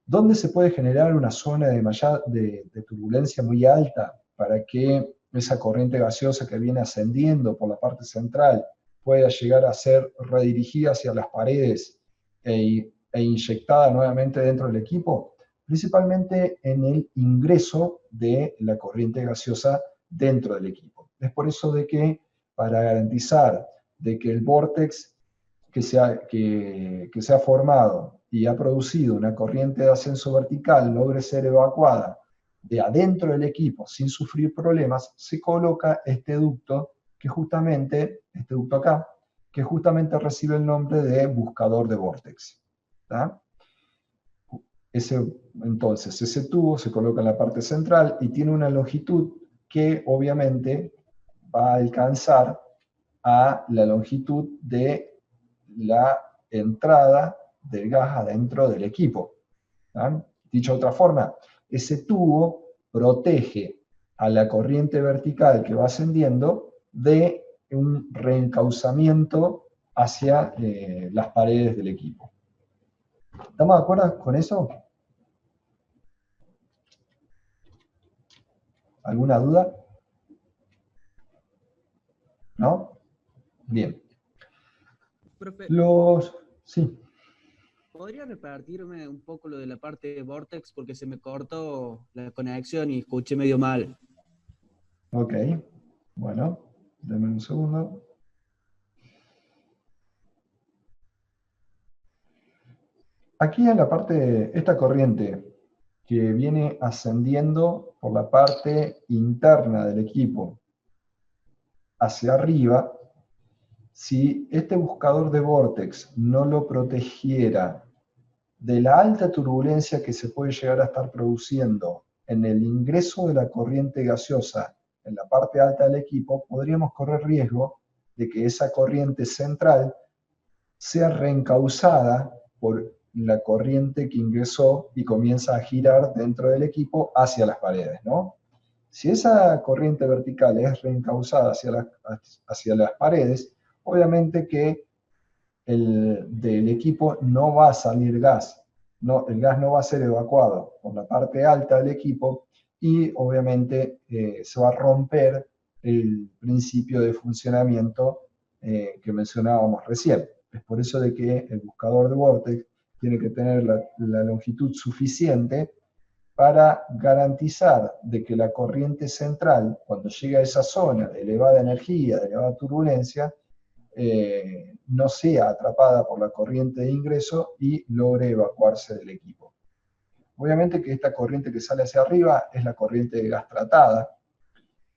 ¿Dónde se puede generar una zona de turbulencia muy alta para que esa corriente gaseosa que viene ascendiendo por la parte central pueda llegar a ser redirigida hacia las paredes e inyectada nuevamente dentro del equipo? Principalmente en el ingreso de la corriente gaseosa dentro del equipo. Es por eso de que, para garantizar de que el vórtex que se ha formado y ha producido una corriente de ascenso vertical logre ser evacuada de adentro del equipo sin sufrir problemas, se coloca este ducto este ducto acá, que justamente recibe el nombre de buscador de vórtex. Entonces, ese tubo se coloca en la parte central y tiene una longitud que obviamente va a alcanzar a la longitud de la entrada del gas adentro del equipo. Dicho de otra forma, ese tubo protege a la corriente vertical que va ascendiendo de un reencauzamiento hacia las paredes del equipo. ¿Estamos de acuerdo con eso? ¿Alguna duda? ¿No? Bien. Profe, Sí. ¿podría repartirme un poco lo de la parte de Vortex? Porque se me cortó la conexión y escuché medio mal. Ok. Bueno, denme un segundo. Aquí en la parte, esta corriente que viene ascendiendo por la parte interna del equipo hacia arriba, si este buscador de vórtex no lo protegiera de la alta turbulencia que se puede llegar a estar produciendo en el ingreso de la corriente gaseosa en la parte alta del equipo, podríamos correr riesgo de que esa corriente central sea reencauzada por la corriente que ingresó y comienza a girar dentro del equipo hacia las paredes, ¿no? Si esa corriente vertical es reencauzada hacia las paredes, obviamente que del equipo no va a salir gas, el gas no va a ser evacuado por la parte alta del equipo y obviamente se va a romper el principio de funcionamiento que mencionábamos recién. Es por eso de que el buscador de vórtex tiene que tener la longitud suficiente para garantizar de que la corriente central, cuando llega a esa zona de elevada energía, de elevada turbulencia, no sea atrapada por la corriente de ingreso y logre evacuarse del equipo. Obviamente que esta corriente que sale hacia arriba es la corriente de gas tratada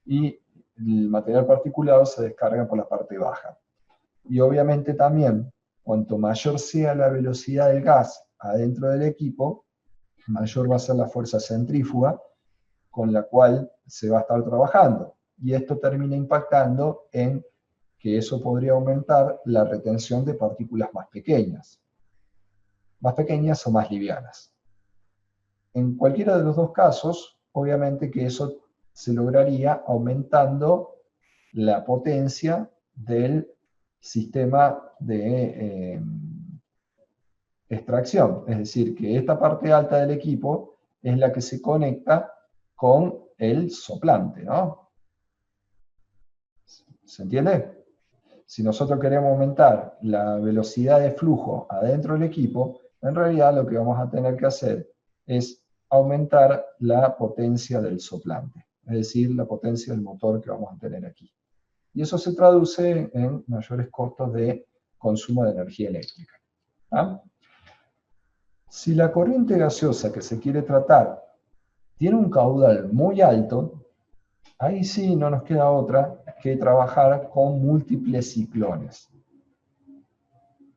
y el material particulado se descarga por la parte baja. Y obviamente también, cuanto mayor sea la velocidad del gas adentro del equipo, mayor va a ser la fuerza centrífuga con la cual se va a estar trabajando. Y esto termina impactando en que eso podría aumentar la retención de partículas más pequeñas o más livianas. En cualquiera de los dos casos, obviamente que eso se lograría aumentando la potencia del sistema de extracción. Es decir, que esta parte alta del equipo es la que se conecta con el soplante, ¿no? ¿Se entiende? Si nosotros queremos aumentar la velocidad de flujo adentro del equipo, en realidad lo que vamos a tener que hacer es aumentar la potencia del soplante, es decir, la potencia del motor que vamos a tener aquí. Y eso se traduce en mayores costos de consumo de energía eléctrica. ¿Ah? Si la corriente gaseosa que se quiere tratar tiene un caudal muy alto, ahí sí no nos queda otra que trabajar con múltiples ciclones.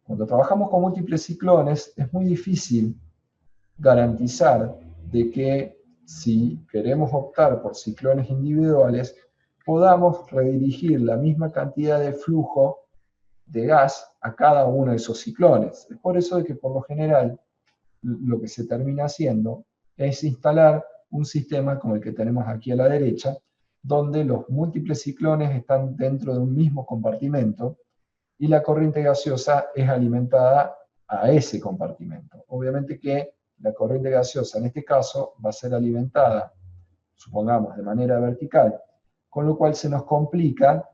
Cuando trabajamos con múltiples ciclones es muy difícil garantizar de que si queremos optar por ciclones individuales, podamos redirigir la misma cantidad de flujo de gas a cada uno de esos ciclones. Es por eso de que por lo general lo que se termina haciendo es instalar un sistema como el que tenemos aquí a la derecha, donde los múltiples ciclones están dentro de un mismo compartimento y la corriente gaseosa es alimentada a ese compartimento. Obviamente que la corriente gaseosa en este caso va a ser alimentada, supongamos, de manera vertical, con lo cual se nos complica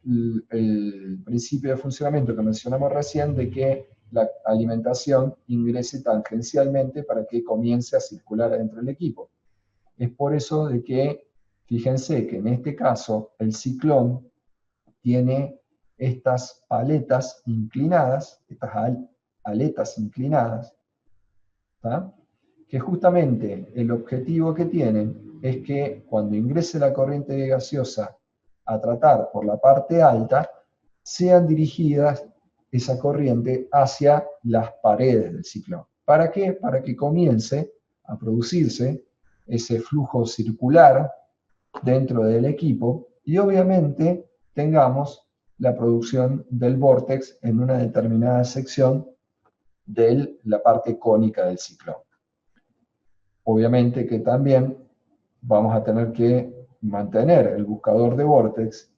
el principio de funcionamiento que mencionamos recién de que la alimentación ingrese tangencialmente para que comience a circular dentro del equipo. Es por eso de que, fíjense que en este caso el ciclón tiene estas aletas inclinadas, estas aletas inclinadas, ¿tá? Que justamente el objetivo que tienen es que cuando ingrese la corriente gaseosa a tratar por la parte alta, sean dirigidas esa corriente hacia las paredes del ciclón. ¿Para qué? Para que comience a producirse ese flujo circular dentro del equipo y obviamente tengamos la producción del vórtex en una determinada sección de la parte cónica del ciclón. Obviamente que también vamos a tener que mantener el buscador de vórtex,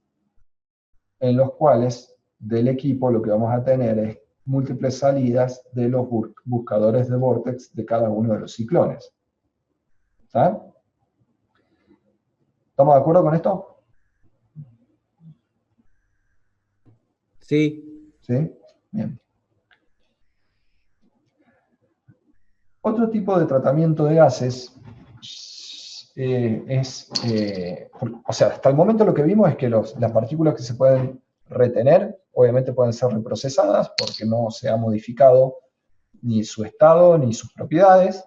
en los cuales del equipo lo que vamos a tener es múltiples salidas de los buscadores de vórtex de cada uno de los ciclones. ¿Está? ¿Estamos de acuerdo con esto? Sí. ¿Sí? Bien. Otro tipo de tratamiento de gases o sea, hasta el momento lo que vimos es que las partículas que se pueden retener, obviamente pueden ser reprocesadas porque no se ha modificado ni su estado ni sus propiedades.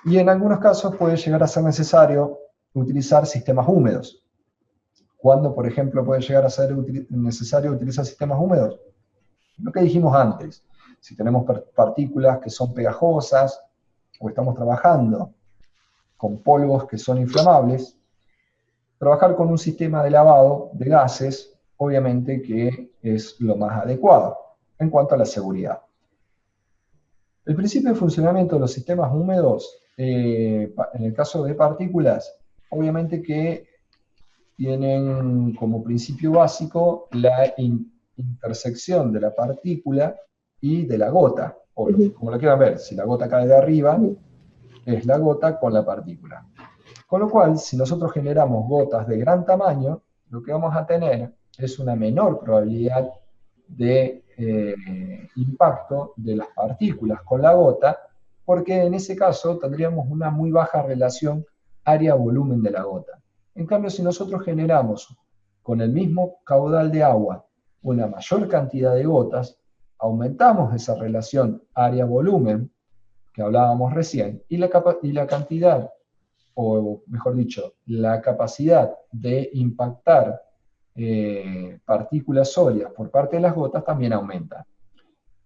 Y en algunos casos puede llegar a ser necesario utilizar sistemas húmedos. ¿Cuándo, por ejemplo, puede llegar a ser necesario utilizar sistemas húmedos? Lo que dijimos antes. Si tenemos partículas que son pegajosas o estamos trabajando con polvos que son inflamables, trabajar con un sistema de lavado de gases, obviamente que es lo más adecuado en cuanto a la seguridad. El principio de funcionamiento de los sistemas húmedos, en el caso de partículas, obviamente que tienen como principio básico la intersección de la partícula y de la gota, o como lo quieran ver, si la gota cae de arriba, es la gota con la partícula. Con lo cual, si nosotros generamos gotas de gran tamaño, lo que vamos a tener es una menor probabilidad de impacto de las partículas con la gota, porque en ese caso tendríamos una muy baja relación área-volumen de la gota. En cambio, si nosotros generamos con el mismo caudal de agua una mayor cantidad de gotas, aumentamos esa relación área-volumen que hablábamos recién, y la cantidad, o mejor dicho, la capacidad de impactar partículas sólidas por parte de las gotas también aumenta.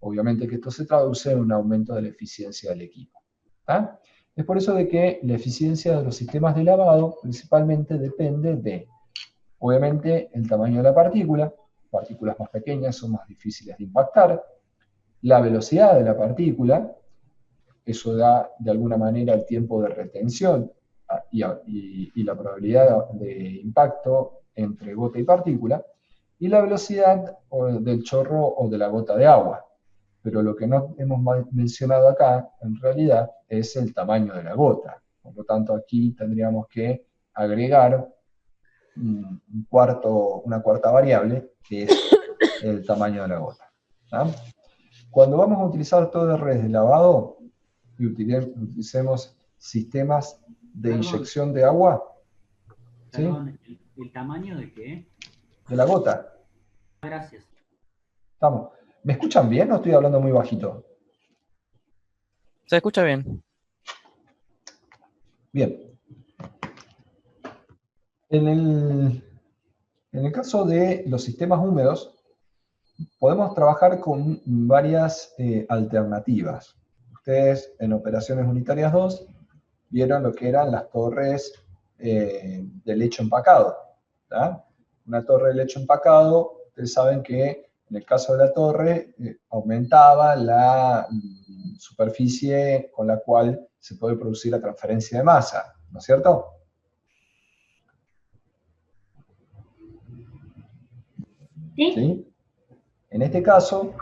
Obviamente que esto se traduce en un aumento de la eficiencia del equipo. ¿Ah? Es por eso de que la eficiencia de los sistemas de lavado principalmente depende de, obviamente, el tamaño de la partícula. Partículas más pequeñas son más difíciles de impactar. La velocidad de la partícula, eso da de alguna manera el tiempo de retención y la probabilidad de impacto entre gota y partícula, y la velocidad del chorro o de la gota de agua. Pero lo que no hemos mencionado acá, en realidad, es el tamaño de la gota. Por lo tanto, aquí tendríamos que agregar una cuarta variable, que es el tamaño de la gota. ¿Ah? Cuando vamos a utilizar torres de lavado, y utilicemos sistemas de inyección de agua. Perdón, ¿sí? ¿El tamaño de qué? De la gota. Gracias. Estamos. ¿Me escuchan bien o estoy hablando muy bajito? Se escucha bien. Bien. En el caso de los sistemas húmedos, podemos trabajar con varias alternativas. Ustedes en Operaciones Unitarias 2 vieron lo que eran las torres de lecho empacado. ¿tá? Una torre de lecho empacado, ustedes saben que en el caso de la torre aumentaba la superficie con la cual se puede producir la transferencia de masa, ¿no es cierto? ¿Sí? En este caso,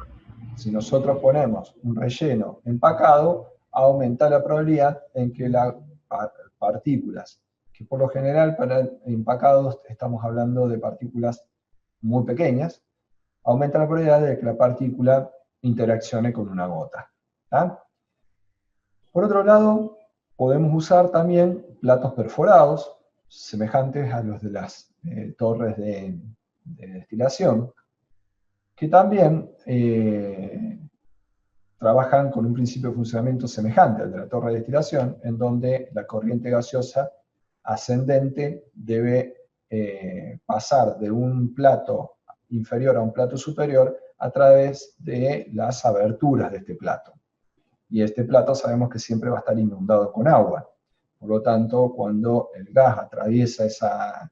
si nosotros ponemos un relleno empacado, aumenta la probabilidad en que las partículas, que por lo general para empacados estamos hablando de partículas muy pequeñas, aumenta la probabilidad de que la partícula interaccione con una gota. ¿Tá? Por otro lado, podemos usar también platos perforados, semejantes a los de las torres de destilación, que también trabajan con un principio de funcionamiento semejante al de la torre de destilación, en donde la corriente gaseosa ascendente debe pasar de un plato inferior a un plato superior a través de las aberturas de este plato. Y este plato sabemos que siempre va a estar inundado con agua. Por lo tanto, cuando el gas atraviesa esa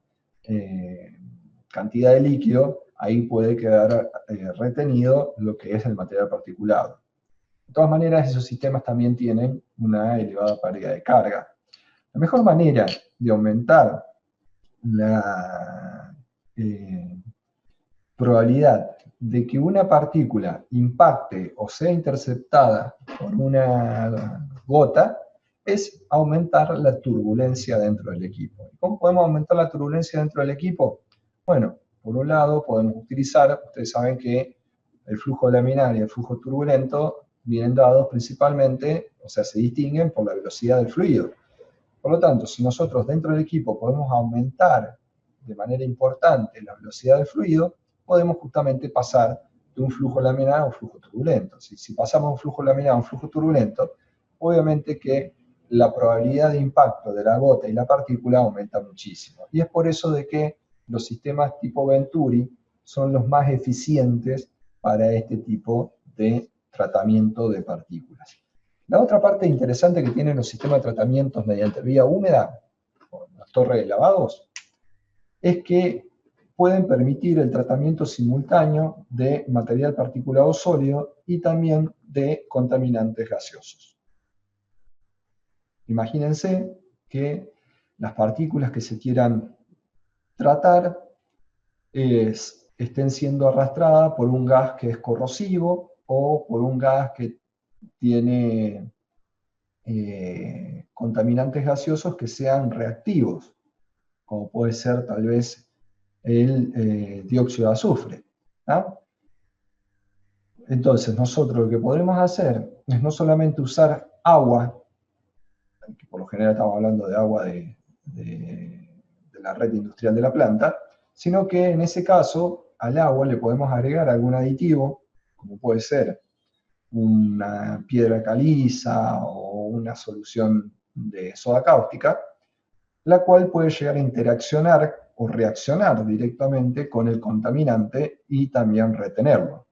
cantidad de líquido, ahí puede quedar retenido lo que es el material particulado. De todas maneras, esos sistemas también tienen una elevada pérdida de carga. La mejor manera de aumentar la probabilidad de que una partícula impacte o sea interceptada por una gota es aumentar la turbulencia dentro del equipo. ¿Cómo podemos aumentar la turbulencia dentro del equipo? Bueno, por un lado podemos utilizar, ustedes saben que el flujo laminar y el flujo turbulento vienen dados principalmente, o sea, se distinguen por la velocidad del fluido. Por lo tanto, si nosotros dentro del equipo podemos aumentar de manera importante la velocidad del fluido, podemos justamente pasar de un flujo laminar a un flujo turbulento. Si pasamos de un flujo laminar a un flujo turbulento, obviamente que la probabilidad de impacto de la gota y la partícula aumenta muchísimo. Y es por eso de que los sistemas tipo Venturi son los más eficientes para este tipo de tratamiento de partículas. La otra parte interesante que tienen los sistemas de tratamientos mediante vía húmeda, o las torres de lavados, es que pueden permitir el tratamiento simultáneo de material particulado sólido y también de contaminantes gaseosos. Imagínense que las partículas que se quieran tratar estén siendo arrastradas por un gas que es corrosivo o por un gas que tiene contaminantes gaseosos que sean reactivos, como puede ser tal vez el dióxido de azufre. ¿Ah? Entonces, nosotros lo que podremos hacer es no solamente usar agua, que por lo general estamos hablando de agua de la red industrial de la planta, sino que en ese caso al agua le podemos agregar algún aditivo, como puede ser una piedra caliza o una solución de soda cáustica, la cual puede llegar a interaccionar o reaccionar directamente con el contaminante y también retenerlo.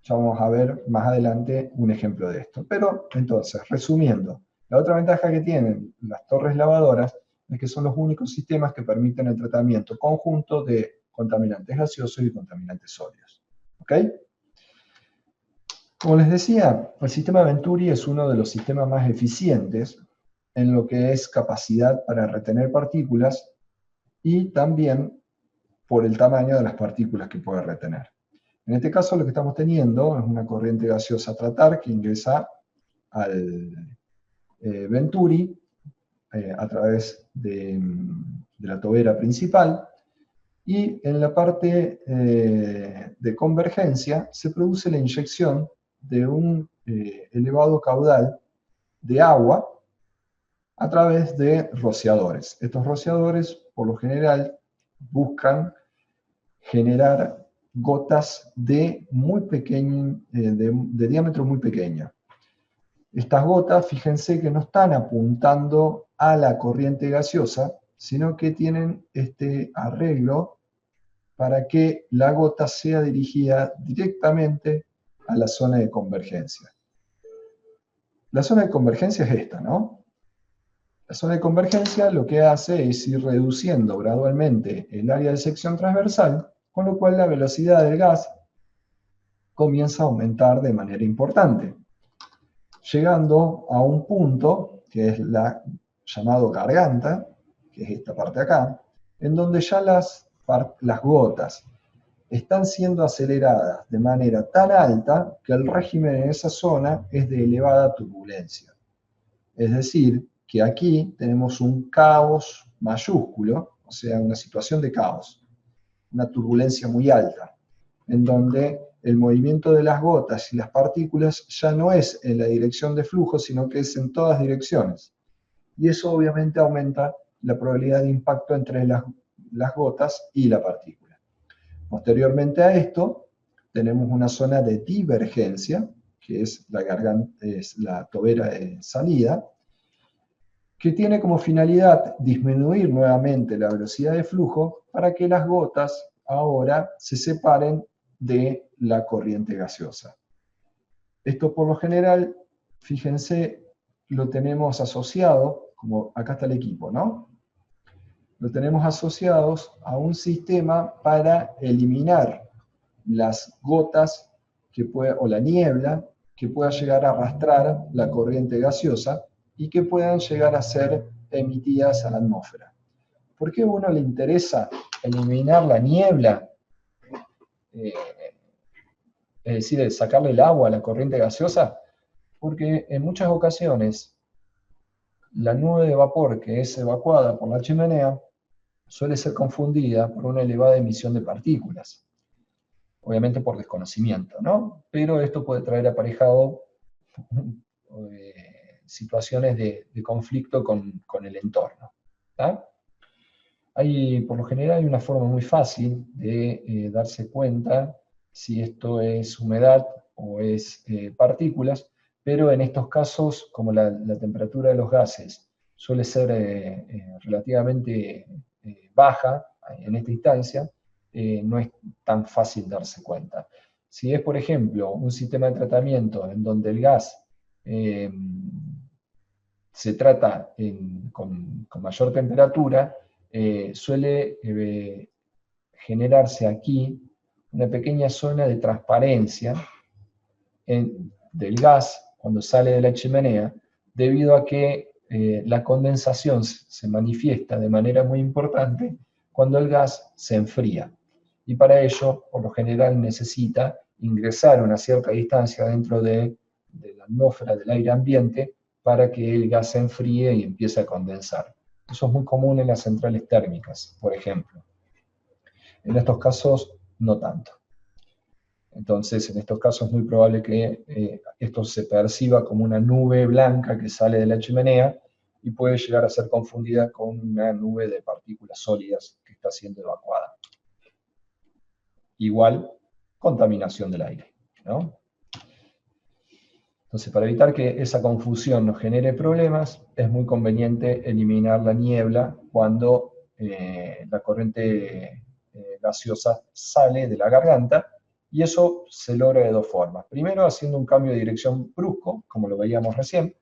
Ya vamos a ver más adelante un ejemplo de esto. Pero entonces, resumiendo, la otra ventaja que tienen las torres lavadoras es que son los únicos sistemas que permiten el tratamiento conjunto de contaminantes gaseosos y contaminantes sólidos. ¿Ok? Como les decía, el sistema Venturi es uno de los sistemas más eficientes en lo que es capacidad para retener partículas y también por el tamaño de las partículas que puede retener. En este caso lo que estamos teniendo es una corriente gaseosa a tratar que ingresa al Venturi a través de la tobera principal, y en la parte de convergencia se produce la inyección de un elevado caudal de agua a través de rociadores. Estos rociadores, por lo general, buscan generar gotas de diámetro muy pequeño. Estas gotas, fíjense que no están apuntando a la corriente gaseosa, sino que tienen este arreglo para que la gota sea dirigida directamente a la zona de convergencia. La zona de convergencia es esta, ¿no? La zona de convergencia lo que hace es ir reduciendo gradualmente el área de sección transversal, con lo cual la velocidad del gas comienza a aumentar de manera importante. llegando a un punto, que es la llamado garganta, que es esta parte acá, en donde ya las gotas están siendo aceleradas de manera tan alta que el régimen en esa zona es de elevada turbulencia. Es decir, que aquí tenemos un caos mayúsculo, o sea, una situación de caos, una turbulencia muy alta, en donde el movimiento de las gotas y las partículas ya no es en la dirección de flujo, sino que es en todas direcciones. Y eso obviamente aumenta la probabilidad de impacto entre las gotas y la partícula. Posteriormente a esto, tenemos una zona de divergencia, que es la garganta, es la tobera de salida, que tiene como finalidad disminuir nuevamente la velocidad de flujo para que las gotas ahora se separen de la corriente gaseosa. Esto por lo general, fíjense, lo tenemos asociado, como acá está el equipo, ¿no? Lo tenemos asociados a un sistema para eliminar las gotas o la niebla que pueda llegar a arrastrar la corriente gaseosa y que puedan llegar a ser emitidas a la atmósfera. ¿Por qué a uno le interesa eliminar la niebla? Es decir, sacarle el agua a la corriente gaseosa, porque en muchas ocasiones la nube de vapor que es evacuada por la chimenea suele ser confundida por una elevada emisión de partículas, obviamente por desconocimiento, ¿no? Pero esto puede traer aparejado situaciones de conflicto con el entorno, ¿tá? Por lo general hay una forma muy fácil de darse cuenta si esto es humedad o es partículas, pero en estos casos, como la temperatura de los gases suele ser relativamente baja en esta instancia, no es tan fácil darse cuenta. Si es, por ejemplo, un sistema de tratamiento en donde el gas se trata con mayor temperatura, suele generarse aquí una pequeña zona de transparencia del gas cuando sale de la chimenea, debido a que la condensación se manifiesta de manera muy importante cuando el gas se enfría. Y para ello, por lo general, necesita ingresar a una cierta distancia dentro de la atmósfera del aire ambiente para que el gas se enfríe y empiece a condensar. Eso es muy común en las centrales térmicas, por ejemplo. En estos casos, no tanto. Entonces, en estos casos es muy probable que esto se perciba como una nube blanca que sale de la chimenea y puede llegar a ser confundida con una nube de partículas sólidas que está siendo evacuada. Igual, contaminación del aire, ¿no? Entonces, para evitar que esa confusión nos genere problemas, es muy conveniente eliminar la niebla cuando la corriente gaseosa sale de la garganta, y eso se logra de dos formas. Primero, haciendo un cambio de dirección brusco, como lo veíamos recién.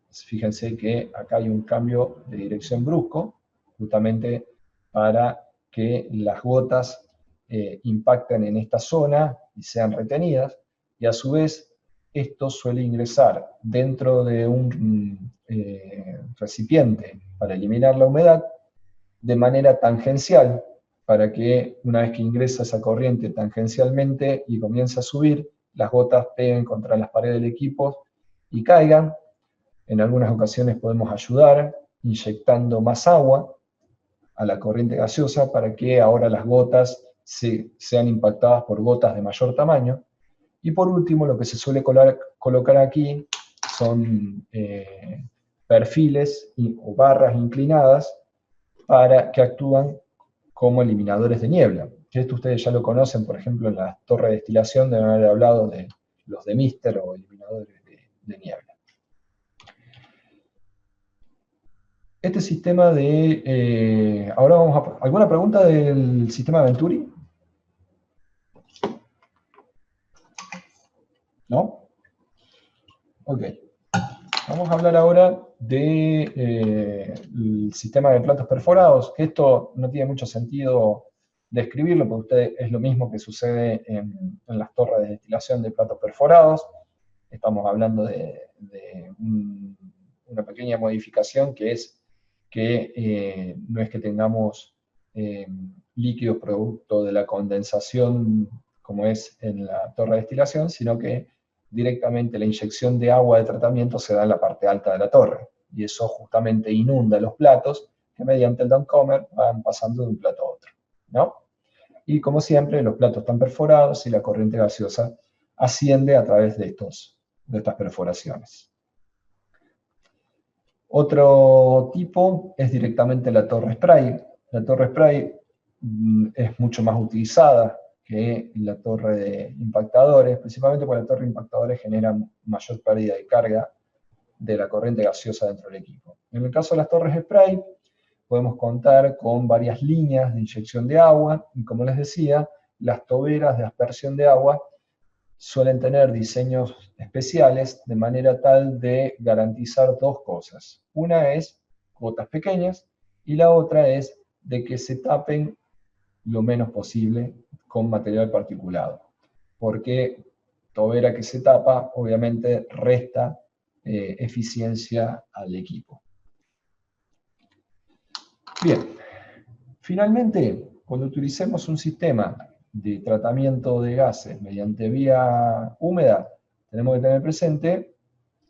Fíjense que acá hay un cambio de dirección brusco, justamente para que las gotas impacten en esta zona y sean retenidas, y a su vez esto suele ingresar dentro de un recipiente para eliminar la humedad de manera tangencial, para que una vez que ingresa esa corriente tangencialmente y comienza a subir, las gotas peguen contra las paredes del equipo y caigan. En algunas ocasiones podemos ayudar inyectando más agua a la corriente gaseosa para que ahora las gotas sean impactadas por gotas de mayor tamaño. Y por último, lo que se suele colocar aquí son perfiles o barras inclinadas que actúan como eliminadores de niebla. Esto ustedes ya lo conocen, por ejemplo, en la torre de destilación deben haber hablado de los de Mister o eliminadores de niebla. Este sistema de... ahora vamos a... ¿Alguna pregunta del sistema Venturi? ¿No? Ok. Vamos a hablar ahora del sistema de platos perforados, que esto no tiene mucho sentido describirlo, porque es lo mismo que sucede en las torres de destilación de platos perforados. estamos hablando de una pequeña modificación que es que no es que tengamos líquidos producto de la condensación como es en la torre de destilación, sino que directamente la inyección de agua de tratamiento se da en la parte alta de la torre, y eso justamente inunda los platos que mediante el downcomer van pasando de un plato a otro, ¿no? Y como siempre, los platos están perforados y la corriente gaseosa asciende a través de estas perforaciones. Otro tipo es directamente la torre spray. La torre spray es mucho más utilizada que la torre de impactadores, principalmente porque la torre de impactadores genera mayor pérdida de carga de la corriente gaseosa dentro del equipo. En el caso de las torres spray, podemos contar con varias líneas de inyección de agua, y como les decía, las toberas de aspersión de agua suelen tener diseños especiales de manera tal de garantizar dos cosas. Una es gotas pequeñas y la otra es de que se tapen lo menos posible con material particulado, porque tobera que se tapa obviamente resta eficiencia al equipo. Bien, finalmente, cuando utilicemos un sistema de tratamiento de gases mediante vía húmeda, tenemos que tener presente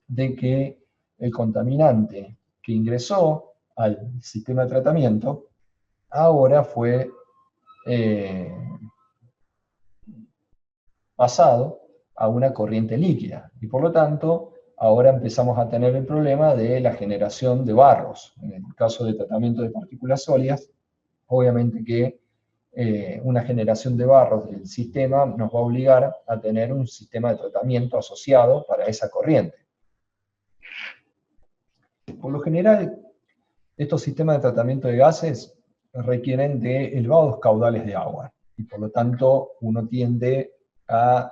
de que el contaminante que ingresó al sistema de tratamiento ahora fue pasado a una corriente líquida, y por lo tanto ahora empezamos a tener el problema de la generación de barros. En el caso de tratamiento de partículas sólidas, obviamente que una generación de barros del sistema nos va a obligar a tener un sistema de tratamiento asociado para esa corriente. Por lo general, estos sistemas de tratamiento de gases requieren de elevados caudales de agua, y por lo tanto uno tiende a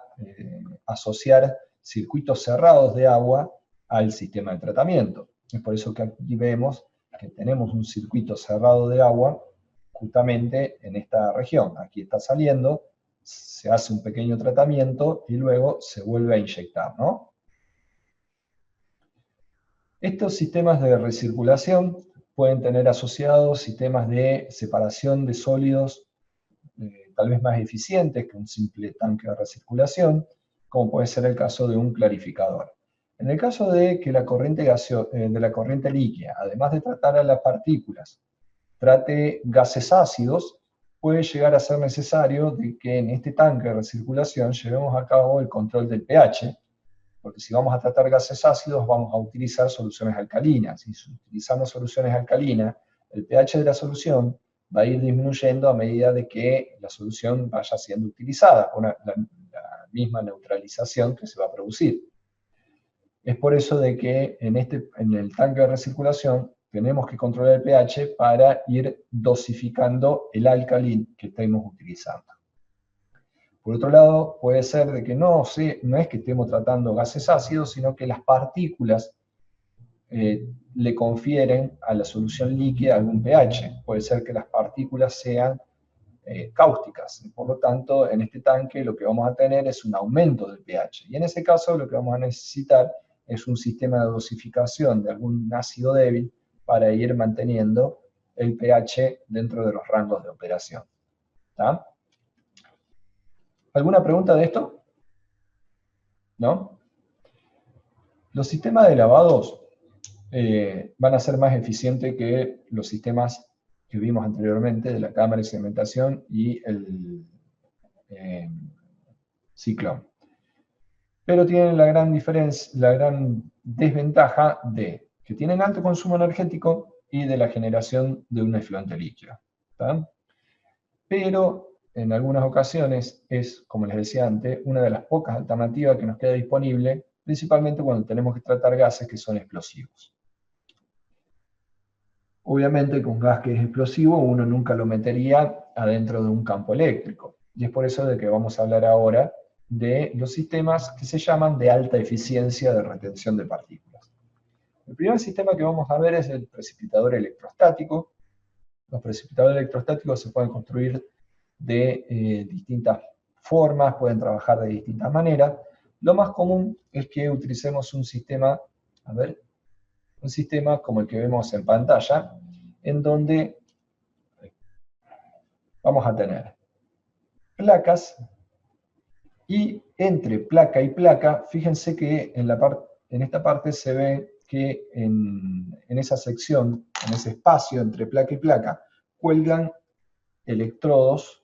asociar circuitos cerrados de agua al sistema de tratamiento. Es por eso que aquí vemos que tenemos un circuito cerrado de agua justamente en esta región. Aquí está saliendo, se hace un pequeño tratamiento y luego se vuelve a inyectar, ¿no? Estos sistemas de recirculación pueden tener asociados sistemas de separación de sólidos tal vez más eficientes que un simple tanque de recirculación, como puede ser el caso de un clarificador. En el caso de que la corriente líquida, además de tratar a las partículas, trate gases ácidos, puede llegar a ser necesario de que en este tanque de recirculación llevemos a cabo el control del pH, porque si vamos a tratar gases ácidos vamos a utilizar soluciones alcalinas, y si utilizamos soluciones alcalinas, el pH de la solución va a ir disminuyendo a medida de que la solución vaya siendo utilizada, con la misma neutralización que se va a producir. Es por eso de que en el tanque de recirculación tenemos que controlar el pH para ir dosificando el álcali que estemos utilizando. Por otro lado, puede ser de que no es que estemos tratando gases ácidos, sino que las partículas le confieren a la solución líquida algún pH. Puede ser que las partículas sean cáusticas. Por lo tanto, en este tanque lo que vamos a tener es un aumento del pH. Y en ese caso lo que vamos a necesitar es un sistema de dosificación de algún ácido débil para ir manteniendo el pH dentro de los rangos de operación. ¿Está? ¿Alguna pregunta de esto? ¿No? Los sistemas de lavados van a ser más eficientes que los sistemas que vimos anteriormente de la cámara de sedimentación y el ciclón. Pero tienen la gran diferencia, la gran desventaja de que tienen alto consumo energético y de la generación de un efluente líquido. ¿Está? Pero en algunas ocasiones es, como les decía antes, una de las pocas alternativas que nos queda disponible, principalmente cuando tenemos que tratar gases que son explosivos. Obviamente con gas que es explosivo uno nunca lo metería adentro de un campo eléctrico. Y es por eso de que vamos a hablar ahora de los sistemas que se llaman de alta eficiencia de retención de partículas. El primer sistema que vamos a ver es el precipitador electrostático. Los precipitadores electrostáticos se pueden construir de distintas formas, pueden trabajar de distintas maneras, Lo más común es que utilicemos un sistema, a ver, un sistema como el que vemos en pantalla, en donde vamos a tener placas y entre placa y placa, fíjense que en esta parte se ve que en esa sección, en ese espacio entre placa y placa, cuelgan electrodos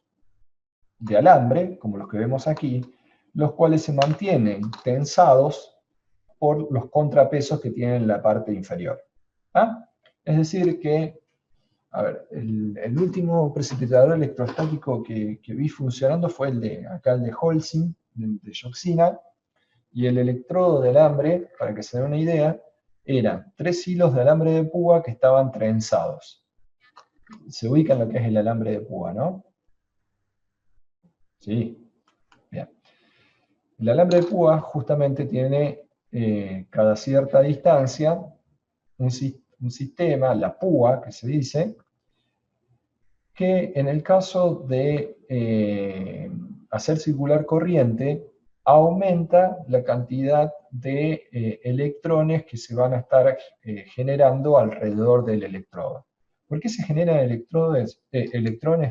de alambre, como los que vemos aquí, los cuales se mantienen tensados por los contrapesos que tienen la parte inferior. ¿Ah? Es decir que, a ver, el último precipitador electrostático que vi funcionando fue el de Holcim, de Yoxina, y el electrodo de alambre, para que se den una idea, eran 3 hilos de alambre de púa que estaban trenzados. Se ubica en lo que es el alambre de púa, ¿no? Sí, bien. El alambre de púa justamente tiene cada cierta distancia un sistema, la púa que se dice, que en el caso de hacer circular corriente, aumenta la cantidad de electrones que se van a estar generando alrededor del electrodo. ¿Por qué se generan electrones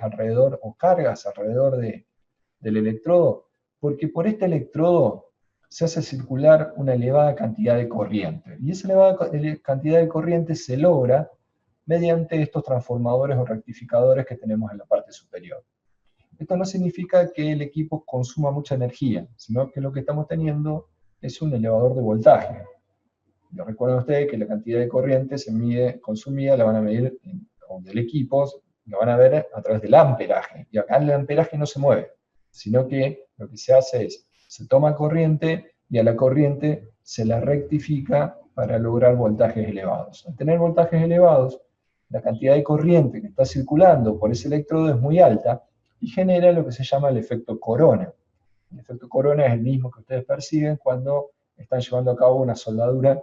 alrededor o cargas alrededor del electrodo? Porque por este electrodo se hace circular una elevada cantidad de corriente. Y esa elevada cantidad de corriente se logra mediante estos transformadores o rectificadores que tenemos en la parte superior. Esto no significa que el equipo consuma mucha energía, sino que lo que estamos teniendo es un elevador de voltaje. Lo recuerdan ustedes que la cantidad de corriente se mide, consumida, la van a medir del equipo, la van a ver a través del amperaje. Y acá el amperaje no se mueve, sino que lo que se hace es, se toma corriente y a la corriente se la rectifica para lograr voltajes elevados. Al tener voltajes elevados, la cantidad de corriente que está circulando por ese electrodo es muy alta y genera lo que se llama el efecto corona. El efecto corona es el mismo que ustedes perciben cuando están llevando a cabo una soldadura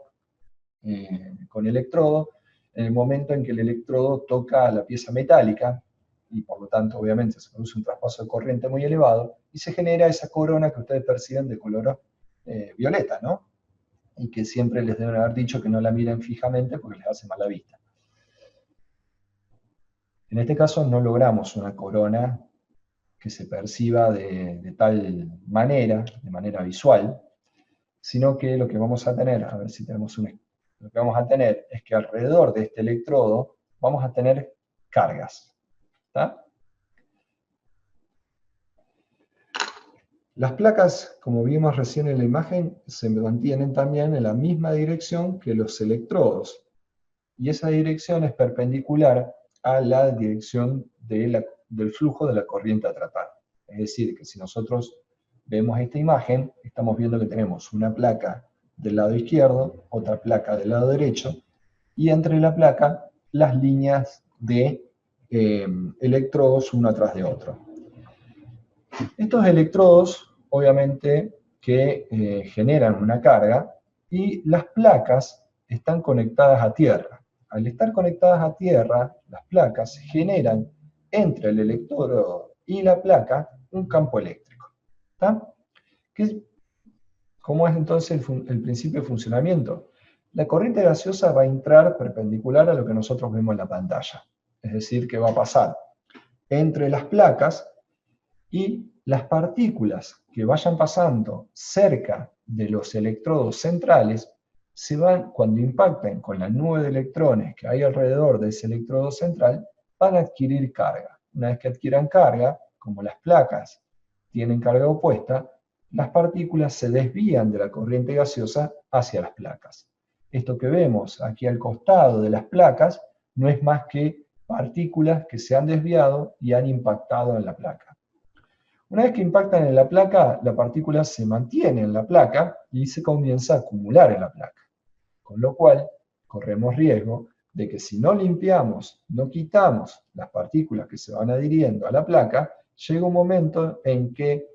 con electrodo, en el momento en que el electrodo toca la pieza metálica, y por lo tanto obviamente se produce un traspaso de corriente muy elevado, y se genera esa corona que ustedes perciben de color violeta, ¿no? Y que siempre les deben haber dicho que no la miren fijamente porque les hace mala vista. En este caso no logramos una corona que se perciba de tal manera, de manera visual, sino que lo que vamos a tener, a ver si tenemos lo que vamos a tener es que alrededor de este electrodo vamos a tener cargas. ¿Está? Las placas, como vimos recién en la imagen, se mantienen también en la misma dirección que los electrodos. Y esa dirección es perpendicular a la dirección del flujo de la corriente a tratar. Es decir, que si nosotros vemos esta imagen, estamos viendo que tenemos una placa del lado izquierdo, otra placa del lado derecho, y entre la placa las líneas de electrodos uno atrás de otro. Estos electrodos, obviamente, que generan una carga, y las placas están conectadas a tierra. Al estar conectadas a tierra, las placas generan entre el electrodo y la placa un campo eléctrico. ¿Está? ¿Cómo es entonces el principio de funcionamiento? La corriente gaseosa va a entrar perpendicular a lo que nosotros vemos en la pantalla. Es decir, que va a pasar entre las placas y las partículas que vayan pasando cerca de los electrodos centrales cuando impacten con la nube de electrones que hay alrededor de ese electrodo central, van a adquirir carga. Una vez que adquieran carga, como las placas tienen carga opuesta, las partículas se desvían de la corriente gaseosa hacia las placas. Esto que vemos aquí al costado de las placas no es más que partículas que se han desviado y han impactado en la placa. Una vez que impactan en la placa, la partícula se mantiene en la placa y se comienza a acumular en la placa. Con lo cual, corremos riesgo de que si no limpiamos, no quitamos las partículas que se van adhiriendo a la placa, llega un momento en que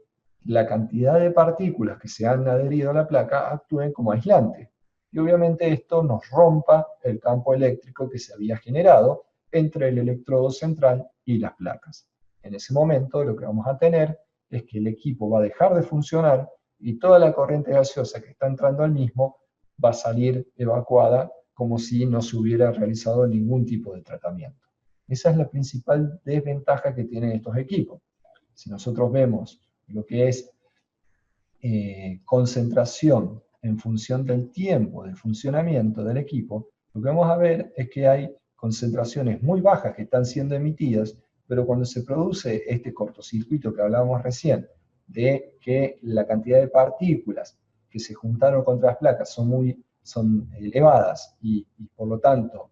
la cantidad de partículas que se han adherido a la placa actúen como aislante. Y obviamente esto nos rompa el campo eléctrico que se había generado entre el electrodo central y las placas. En ese momento lo que vamos a tener es que el equipo va a dejar de funcionar y toda la corriente gaseosa que está entrando al mismo va a salir evacuada como si no se hubiera realizado ningún tipo de tratamiento. Esa es la principal desventaja que tienen estos equipos. Si nosotros vemos lo que es concentración en función del tiempo de funcionamiento del equipo, lo que vamos a ver es que hay concentraciones muy bajas que están siendo emitidas, pero cuando se produce este cortocircuito que hablábamos recién, de que la cantidad de partículas que se juntaron contra las placas son elevadas y por lo tanto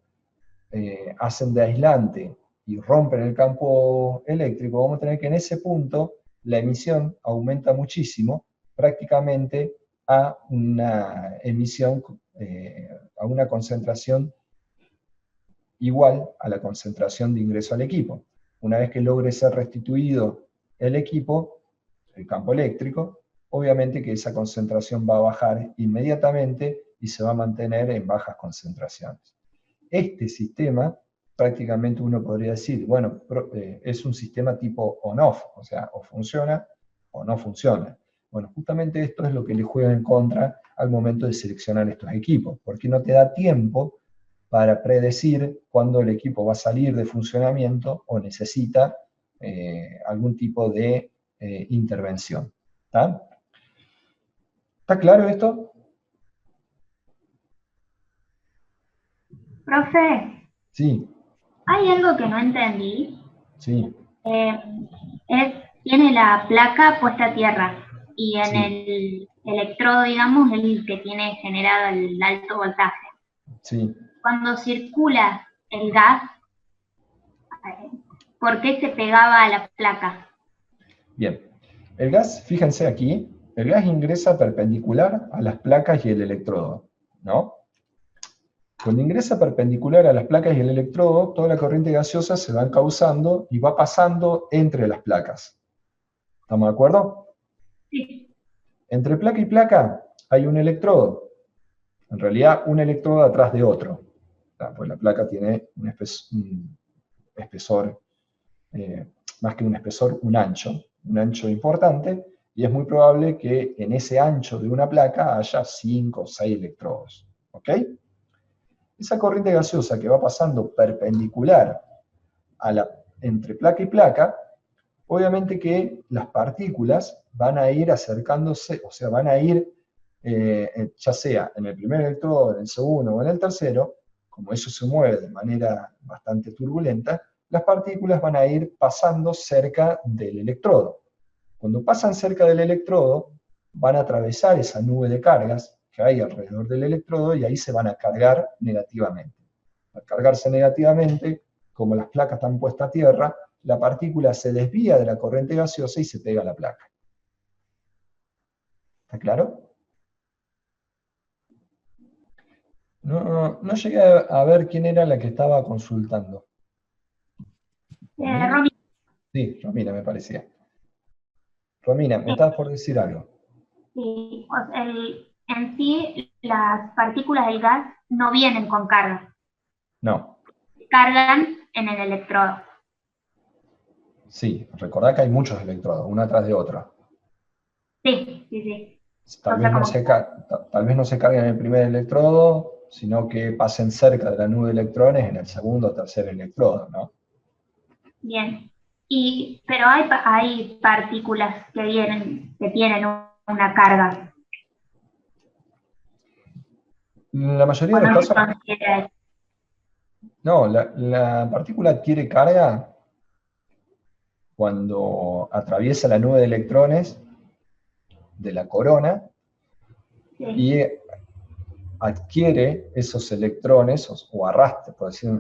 hacen de aislante y rompen el campo eléctrico, vamos a tener que en ese punto la emisión aumenta muchísimo, prácticamente a una emisión, a una concentración igual a la concentración de ingreso al equipo. Una vez que logre ser restituido el equipo, el campo eléctrico, obviamente que esa concentración va a bajar inmediatamente y se va a mantener en bajas concentraciones. Este sistema, prácticamente uno podría decir, bueno, es un sistema tipo on-off, o sea, o funciona o no funciona. Bueno, justamente esto es lo que le juega en contra al momento de seleccionar estos equipos, porque no te da tiempo para predecir cuándo el equipo va a salir de funcionamiento o necesita algún tipo de intervención. ¿Está? ¿Está claro esto? Profe, Sí, hay algo que no entendí. sí, Tiene la placa puesta a tierra y en sí, el electrodo, digamos, el que tiene generado el alto voltaje. sí. Cuando circula el gas, ¿por qué se pegaba a la placa? Bien. El gas, fíjense aquí, el gas ingresa perpendicular a las placas y el electrodo, ¿no? Cuando ingresa perpendicular a las placas y el electrodo, toda la corriente gaseosa se va encauzando y va pasando entre las placas. ¿Estamos de acuerdo? Sí. Entre placa y placa hay un electrodo. En realidad, un electrodo atrás de otro. Pues la placa tiene un espesor, más que un espesor, un ancho importante, y es muy probable que en ese ancho de una placa haya 5 o 6 electrodos. ¿Ok? Esa corriente gaseosa que va pasando perpendicular entre placa y placa, obviamente que las partículas van a ir acercándose, o sea, van a ir, ya sea en el primer electrodo, en el segundo o en el tercero, como eso se mueve de manera bastante turbulenta, las partículas van a ir pasando cerca del electrodo. Cuando pasan cerca del electrodo, van a atravesar esa nube de cargas que hay alrededor del electrodo y ahí se van a cargar negativamente. Al cargarse negativamente, como las placas están puestas a tierra, la partícula se desvía de la corriente gaseosa y se pega a la placa. ¿Está claro? No llegué a ver quién era la que estaba consultando. Romina, Sí, Romina me parecía. Romina, me estabas por decir algo. sí, en sí las partículas del gas no vienen con carga, No. cargan en el electrodo. Sí, recordá que hay muchos electrodos, uno atrás de otro. Sí, sí, sí. Tal vez no se carguen en el primer electrodo, sino que pasen cerca de la nube de electrones en el segundo o tercer electrodo, ¿no? Bien. Pero hay partículas que tienen una carga. La mayoría ¿O de no los se casos, considera eso? no, la partícula adquiere carga cuando atraviesa la nube de electrones de la corona Sí. y adquiere esos electrones, o arrastra, por decir,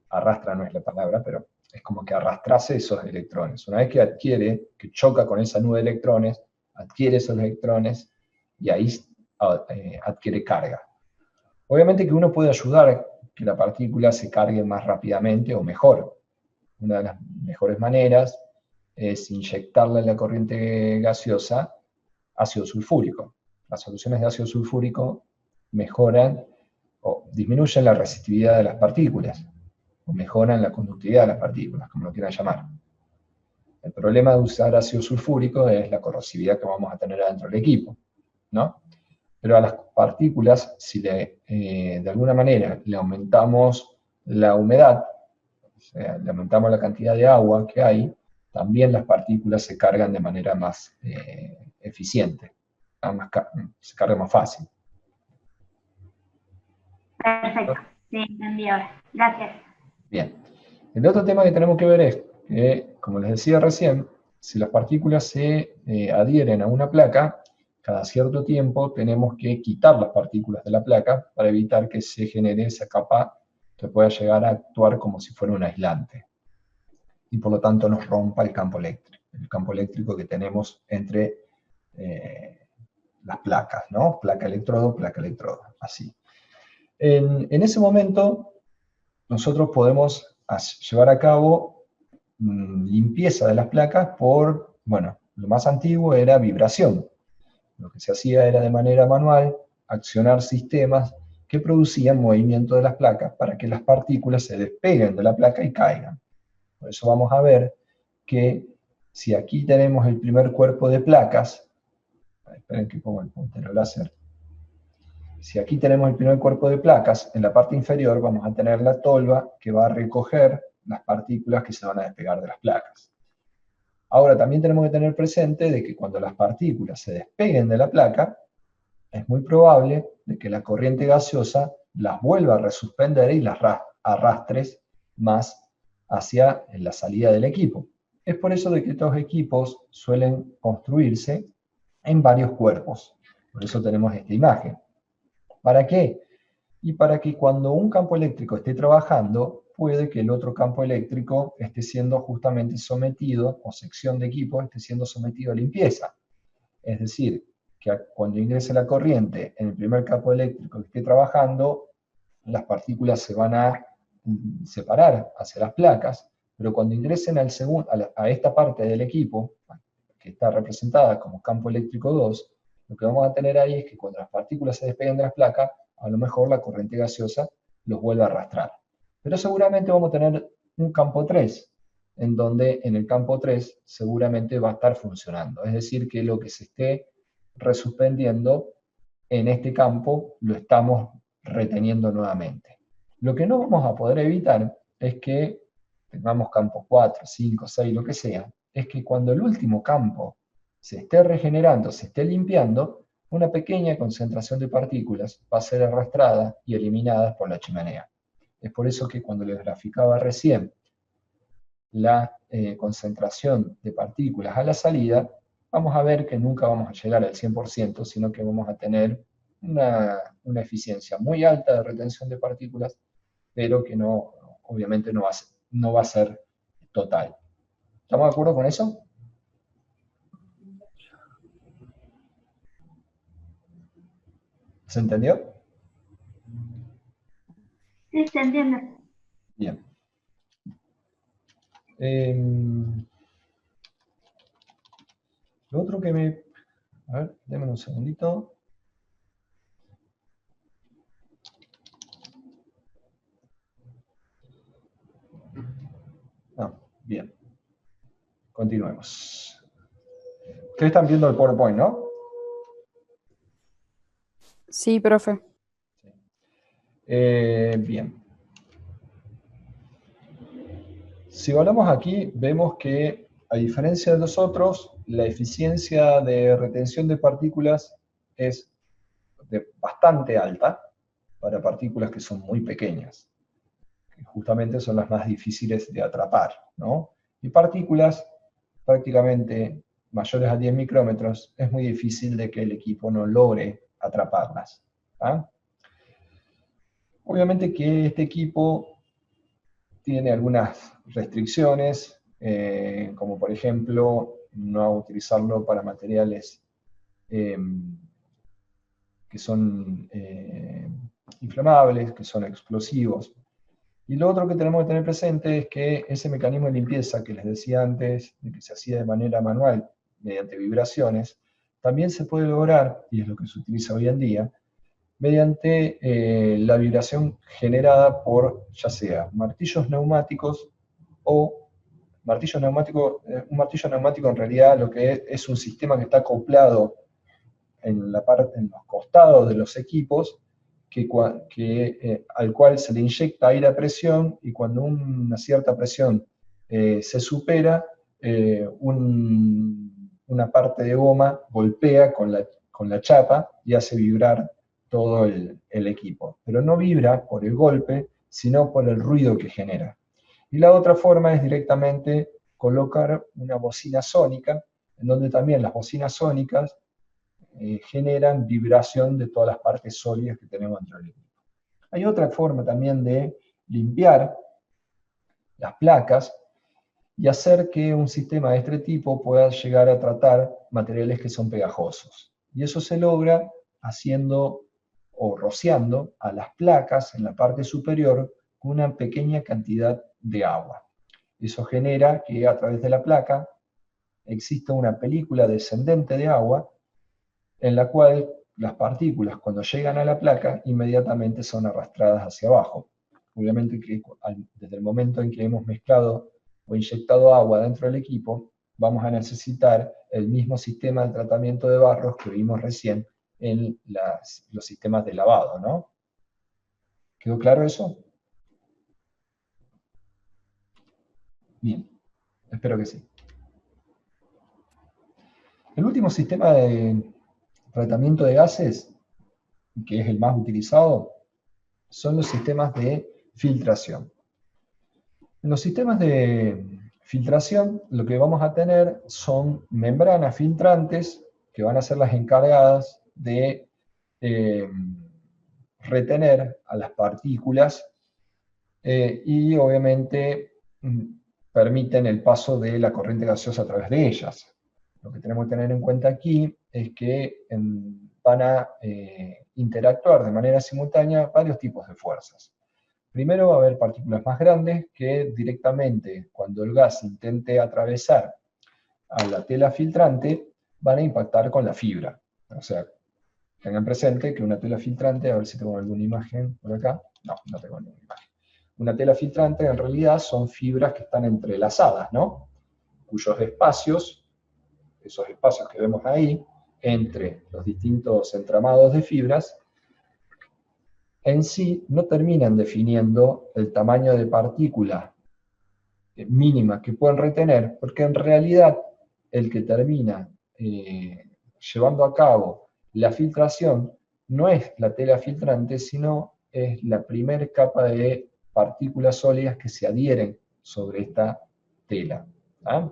arrastra no es la palabra, pero es como que arrastrase esos electrones. Una vez que adquiere, que choca con esa nube de electrones, adquiere esos electrones y ahí adquiere carga. Obviamente que uno puede ayudar a que la partícula se cargue más rápidamente o mejor. Una de las mejores maneras es inyectarle en la corriente gaseosa ácido sulfúrico. Las soluciones de ácido sulfúrico mejoran o disminuyen la resistividad de las partículas, o mejoran la conductividad de las partículas, como lo quieran llamar. El problema de usar ácido sulfúrico es la corrosividad que vamos a tener adentro del equipo. ¿no? Pero a las partículas, si de alguna manera le aumentamos la humedad, o sea, le aumentamos la cantidad de agua que hay, también las partículas se cargan de manera más eficiente, se carga más fácil. Perfecto, sí, entendí ahora. Gracias. Bien. El otro tema que tenemos que ver es que, como les decía recién, si las partículas se adhieren a una placa, cada cierto tiempo tenemos que quitar las partículas de la placa para evitar que se genere esa capa que pueda llegar a actuar como si fuera un aislante. Y por lo tanto nos rompa el campo eléctrico que tenemos entre las placas, ¿no? Placa electrodo, así. En ese momento, nosotros podemos llevar a cabo limpieza de las placas por, bueno, lo más antiguo era vibración. Lo que se hacía era de manera manual accionar sistemas que producían movimiento de las placas para que las partículas se despeguen de la placa y caigan. Por eso vamos a ver que si aquí tenemos el primer cuerpo de placas, esperen que pongo el puntero láser. Si aquí tenemos el primer cuerpo de placas, en la parte inferior vamos a tener la tolva que va a recoger las partículas que se van a despegar de las placas. Ahora también tenemos que tener presente de que cuando las partículas se despeguen de la placa, es muy probable de que la corriente gaseosa las vuelva a resuspender y las arrastres más hacia la salida del equipo. Es por eso de que estos equipos suelen construirse en varios cuerpos. Por eso tenemos esta imagen. ¿Para qué? Y para que cuando un campo eléctrico esté trabajando, puede que el otro campo eléctrico esté siendo justamente sometido, o sección de equipo esté siendo sometido a limpieza. Es decir, que cuando ingrese la corriente en el primer campo eléctrico que esté trabajando, las partículas se van a separar hacia las placas, pero cuando ingresen a esta parte del equipo, que está representada como campo eléctrico 2, lo que vamos a tener ahí es que cuando las partículas se despeguen de las placas, a lo mejor la corriente gaseosa los vuelve a arrastrar. Pero seguramente vamos a tener un campo 3, en donde en el campo 3 seguramente va a estar funcionando. Es decir, que lo que se esté resuspendiendo en este campo lo estamos reteniendo nuevamente. Lo que no vamos a poder evitar es que tengamos campo 4, 5, 6, lo que sea, es que cuando el último campo se esté regenerando, se esté limpiando, una pequeña concentración de partículas va a ser arrastrada y eliminada por la chimenea. Es por eso que cuando les graficaba recién la concentración de partículas a la salida, vamos a ver que nunca vamos a llegar al 100%, sino que vamos a tener una eficiencia muy alta de retención de partículas, pero que no, obviamente no va a ser total. ¿Estamos de acuerdo con eso? ¿Se entendió? Sí, se entiende. Bien. Lo otro que me... A ver, déme un segundito. No, bien. Continuemos. Ustedes están viendo el PowerPoint, ¿no? Sí, profe. Bien. Si hablamos aquí, vemos que, a diferencia de los otros, la eficiencia de retención de partículas es bastante alta para partículas que son muy pequeñas, que justamente son las más difíciles de atrapar, ¿no? Y partículas prácticamente mayores a 10 micrómetros, es muy difícil de que el equipo no logre atraparlas. ¿Ah? Obviamente que este equipo tiene algunas restricciones, como por ejemplo, no utilizarlo para materiales que son inflamables, que son explosivos. Y lo otro que tenemos que tener presente es que ese mecanismo de limpieza que les decía antes, de que se hacía de manera manual, mediante vibraciones, también se puede lograr, y es lo que se utiliza hoy en día, mediante la vibración generada por, ya sea, martillos neumáticos o un martillo neumático en realidad lo que es un sistema que está acoplado en los costados de los equipos, al cual se le inyecta aire a presión, y cuando una cierta presión se supera, una parte de goma golpea con la chapa y hace vibrar todo el equipo. Pero no vibra por el golpe, sino por el ruido que genera. Y la otra forma es directamente colocar una bocina sónica, en donde también las bocinas sónicas generan vibración de todas las partes sólidas que tenemos dentro del equipo. Hay otra forma también de limpiar las placas y hacer que un sistema de este tipo pueda llegar a tratar materiales que son pegajosos. Y eso se logra haciendo o rociando a las placas en la parte superior con una pequeña cantidad de agua. Eso genera que a través de la placa exista una película descendente de agua en la cual las partículas, cuando llegan a la placa, inmediatamente son arrastradas hacia abajo. Obviamente que desde el momento en que hemos mezclado o inyectado agua dentro del equipo, vamos a necesitar el mismo sistema de tratamiento de barros que vimos recién en los sistemas de lavado, ¿no? ¿Quedó claro eso? Bien, espero que sí. El último sistema de tratamiento de gases, que es el más utilizado, son los sistemas de filtración. En los sistemas de filtración, lo que vamos a tener son membranas filtrantes que van a ser las encargadas de retener a las partículas y obviamente permiten el paso de la corriente gaseosa a través de ellas. Lo que tenemos que tener en cuenta aquí es que van a interactuar de manera simultánea varios tipos de fuerzas. Primero va a haber partículas más grandes que directamente, cuando el gas intente atravesar a la tela filtrante, van a impactar con la fibra. O sea, tengan presente que una tela filtrante, a ver si tengo alguna imagen por acá. No, no tengo ninguna imagen. Una tela filtrante en realidad son fibras que están entrelazadas, ¿no? Cuyos espacios, esos espacios que vemos ahí, entre los distintos entramados de fibras, en sí no terminan definiendo el tamaño de partícula mínima que pueden retener, porque en realidad el que termina llevando a cabo la filtración no es la tela filtrante, sino es la primera capa de partículas sólidas que se adhieren sobre esta tela. ¿Ah?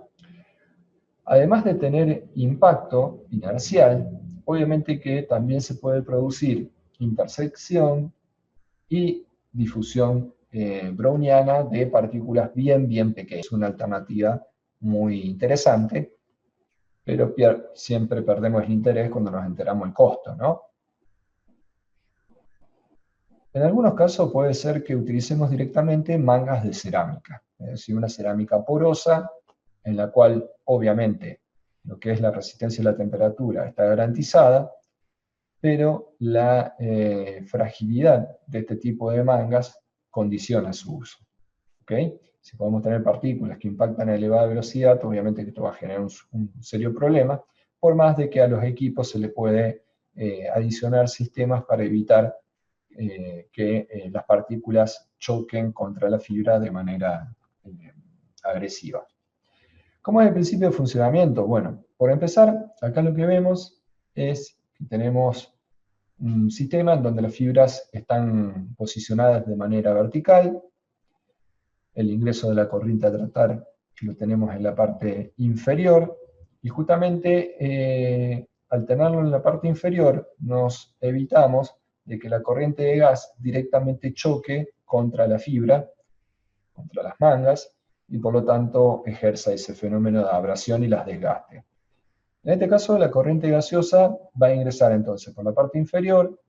Además de tener impacto inercial, obviamente que también se puede producir intersección y difusión browniana de partículas bien pequeñas. Es una alternativa muy interesante, pero siempre perdemos el interés cuando nos enteramos el costo, ¿no? En algunos casos puede ser que utilicemos directamente mangas de cerámica, es decir, una cerámica porosa, en la cual obviamente lo que es la resistencia a la temperatura está garantizada, pero la fragilidad de este tipo de mangas condiciona su uso. ¿Okay? Si podemos tener partículas que impactan a elevada velocidad, obviamente que esto va a generar un serio problema, por más de que a los equipos se le puede adicionar sistemas para evitar que las partículas choquen contra la fibra de manera agresiva. ¿Cómo es el principio de funcionamiento? Bueno, por empezar, acá lo que vemos es que tenemos un sistema en donde las fibras están posicionadas de manera vertical. El ingreso de la corriente a tratar lo tenemos en la parte inferior, y justamente al tenerlo en la parte inferior nos evitamos de que la corriente de gas directamente choque contra la fibra, contra las mangas, y por lo tanto ejerza ese fenómeno de abrasión y las desgaste. En este caso, la corriente gaseosa va a ingresar entonces por la parte inferior,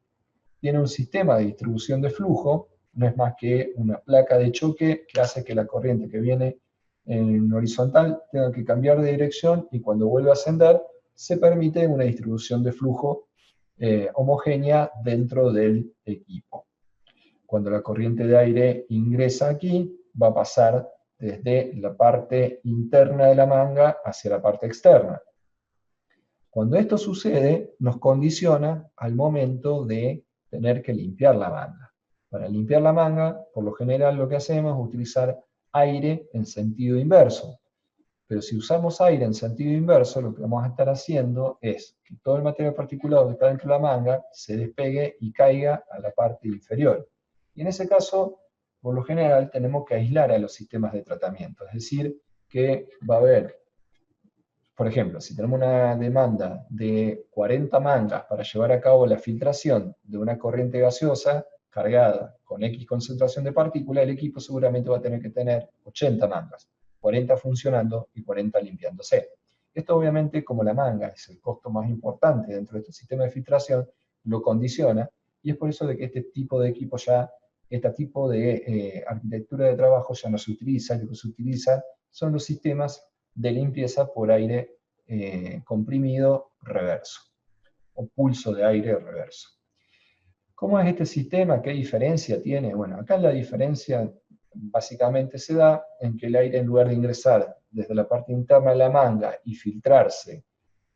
tiene un sistema de distribución de flujo, no es más que una placa de choque que hace que la corriente que viene en horizontal tenga que cambiar de dirección, y cuando vuelve a ascender se permite una distribución de flujo homogénea dentro del equipo. Cuando la corriente de aire ingresa aquí, va a pasar desde la parte interna de la manga hacia la parte externa. Cuando esto sucede, nos condiciona al momento de tener que limpiar la manga. Para limpiar la manga, por lo general lo que hacemos es utilizar aire en sentido inverso. Pero si usamos aire en sentido inverso, lo que vamos a estar haciendo es que todo el material particulado que está dentro de la manga se despegue y caiga a la parte inferior. Y en ese caso, por lo general, tenemos que aislar a los sistemas de tratamiento. Es decir, que va a haber, por ejemplo, si tenemos una demanda de 40 mangas para llevar a cabo la filtración de una corriente gaseosa cargada con X concentración de partículas, el equipo seguramente va a tener que tener 80 mangas, 40 funcionando y 40 limpiándose. Esto obviamente, como la manga es el costo más importante dentro de este sistema de filtración, lo condiciona, y es por eso de que este tipo de equipo ya, este tipo de arquitectura de trabajo ya no se utiliza. Lo que se utiliza son los sistemas de limpieza por aire comprimido reverso, o pulso de aire reverso. ¿Cómo es este sistema? ¿Qué diferencia tiene? Bueno, acá la diferencia básicamente se da en que el aire, en lugar de ingresar desde la parte interna de la manga y filtrarse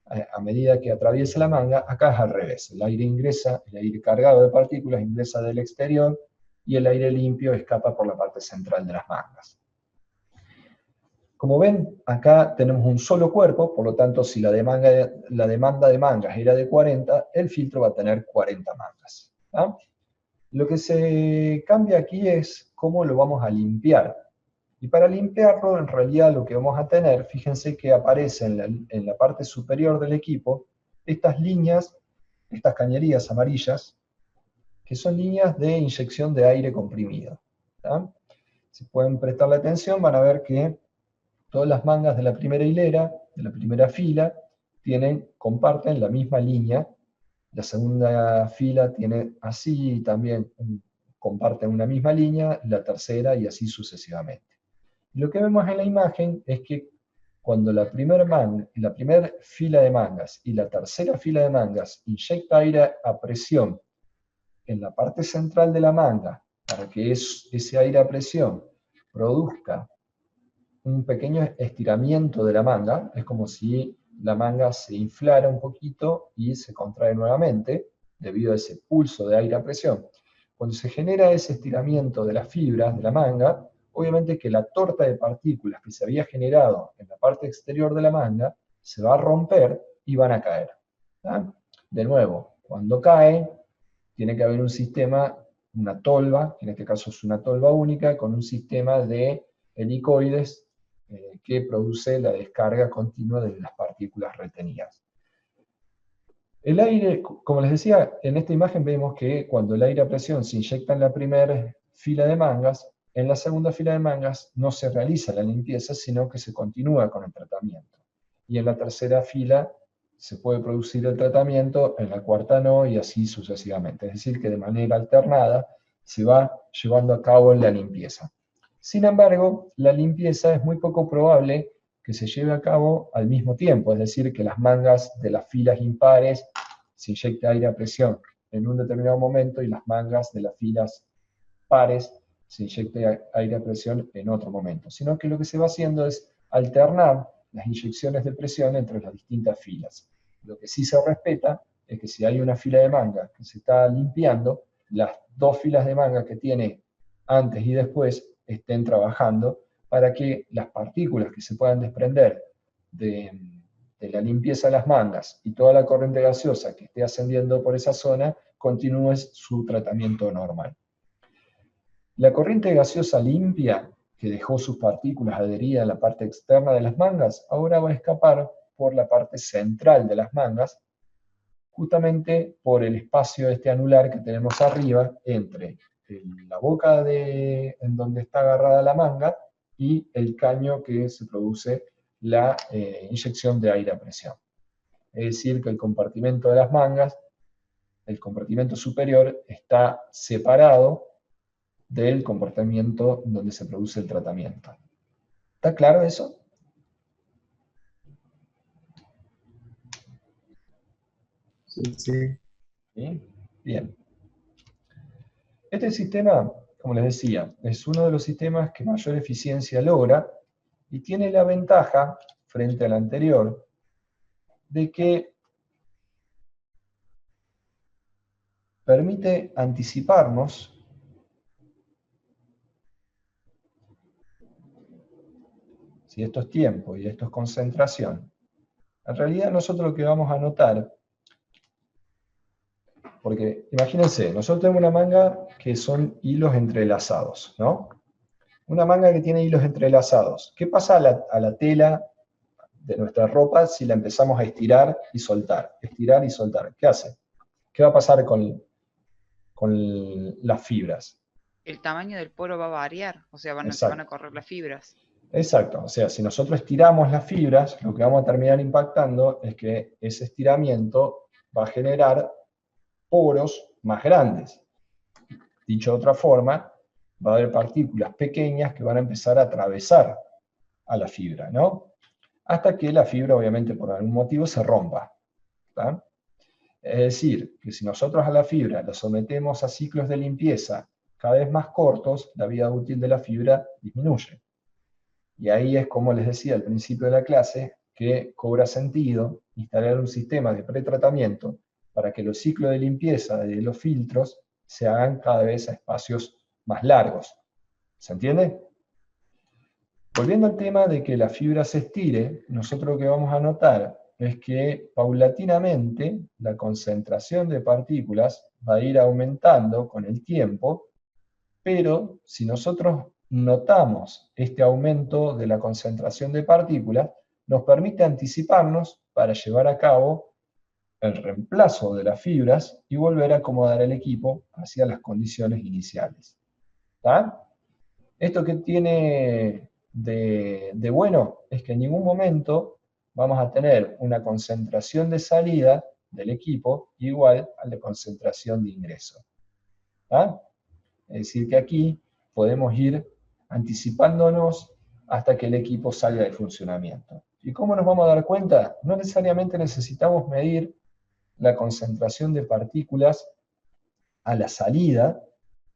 a medida que atraviesa la manga, acá es al revés. El aire ingresa, el aire cargado de partículas ingresa del exterior y el aire limpio escapa por la parte central de las mangas. Como ven, acá tenemos un solo cuerpo, por lo tanto, si la demanda de mangas era de 40, el filtro va a tener 40 mangas. ¿Ah? Lo que se cambia aquí es cómo lo vamos a limpiar. Y para limpiarlo, en realidad lo que vamos a tener, fíjense que aparece en la parte superior del equipo, estas líneas, estas cañerías amarillas, que son líneas de inyección de aire comprimido. ¿Ah? Si pueden prestarle atención, van a ver que todas las mangas de la primera hilera, de la primera fila, comparten la misma línea. La segunda fila tiene así, también comparten una misma línea, la tercera y así sucesivamente. Lo que vemos en la imagen es que cuando la primera fila de mangas y la tercera fila de mangas inyecta aire a presión en la parte central de la manga, para que ese aire a presión produzca un pequeño estiramiento de la manga, es como si la manga se inflara un poquito y se contrae nuevamente, debido a ese pulso de aire a presión. Cuando se genera ese estiramiento de las fibras de la manga, obviamente que la torta de partículas que se había generado en la parte exterior de la manga se va a romper y van a caer. ¿Ah? De nuevo, cuando cae, tiene que haber un sistema, una tolva, que en este caso es una tolva única, con un sistema de helicoides que produce la descarga continua de las partículas retenidas. El aire, como les decía, en esta imagen vemos que cuando el aire a presión se inyecta en la primera fila de mangas, en la segunda fila de mangas no se realiza la limpieza, sino que se continúa con el tratamiento. Y en la tercera fila se puede producir el tratamiento, en la cuarta no, y así sucesivamente. Es decir, que de manera alternada se va llevando a cabo la limpieza. Sin embargo, la limpieza es muy poco probable que se lleve a cabo al mismo tiempo, es decir, que las mangas de las filas impares se inyecte aire a presión en un determinado momento y las mangas de las filas pares se inyecte aire a presión en otro momento, sino que lo que se va haciendo es alternar las inyecciones de presión entre las distintas filas. Lo que sí se respeta es que si hay una fila de manga que se está limpiando, las dos filas de manga que tiene antes y después estén trabajando para que las partículas que se puedan desprender de la limpieza de las mangas y toda la corriente gaseosa que esté ascendiendo por esa zona continúe su tratamiento normal. La corriente gaseosa limpia, que dejó sus partículas adheridas a la parte externa de las mangas, ahora va a escapar por la parte central de las mangas, justamente por el espacio anular que tenemos arriba entre la boca en donde está agarrada la manga y el caño que se produce la inyección de aire a presión. Es decir, que el compartimento de las mangas, el compartimento superior, está separado del compartimento donde se produce el tratamiento. ¿Está claro eso? Sí. ¿Sí? Bien. Este sistema, como les decía, es uno de los sistemas que mayor eficiencia logra y tiene la ventaja, frente al anterior, de que permite anticiparnos si esto es tiempo y esto es concentración. En realidad nosotros lo que vamos a notar, porque imagínense, nosotros tenemos una manga que son hilos entrelazados, ¿no? Una manga que tiene hilos entrelazados. ¿Qué pasa a la tela de nuestra ropa si la empezamos a estirar y soltar? Estirar y soltar. ¿Qué hace? ¿Qué va a pasar con las fibras? El tamaño del poro va a variar, o sea, se van a correr las fibras. Exacto, o sea, si nosotros estiramos las fibras, lo que vamos a terminar impactando es que ese estiramiento va a generar poros más grandes. Dicho de otra forma, va a haber partículas pequeñas que van a empezar a atravesar a la fibra, ¿no? Hasta que la fibra, obviamente, por algún motivo se rompa, ¿tá? Es decir, que si nosotros a la fibra la sometemos a ciclos de limpieza cada vez más cortos, la vida útil de la fibra disminuye. Y ahí es, como les decía al principio de la clase, que cobra sentido instalar un sistema de pretratamiento para que los ciclos de limpieza de los filtros se hagan cada vez a espacios más largos. ¿Se entiende? Volviendo al tema de que la fibra se estire, nosotros lo que vamos a notar es que paulatinamente la concentración de partículas va a ir aumentando con el tiempo, pero si nosotros notamos este aumento de la concentración de partículas, nos permite anticiparnos para llevar a cabo el reemplazo de las fibras y volver a acomodar el equipo hacia las condiciones iniciales. ¿Está? Esto que tiene de bueno es que en ningún momento vamos a tener una concentración de salida del equipo igual a la concentración de ingreso. ¿Está? Es decir, que aquí podemos ir anticipándonos hasta que el equipo salga de funcionamiento. ¿Y cómo nos vamos a dar cuenta? No necesariamente necesitamos medir la concentración de partículas a la salida.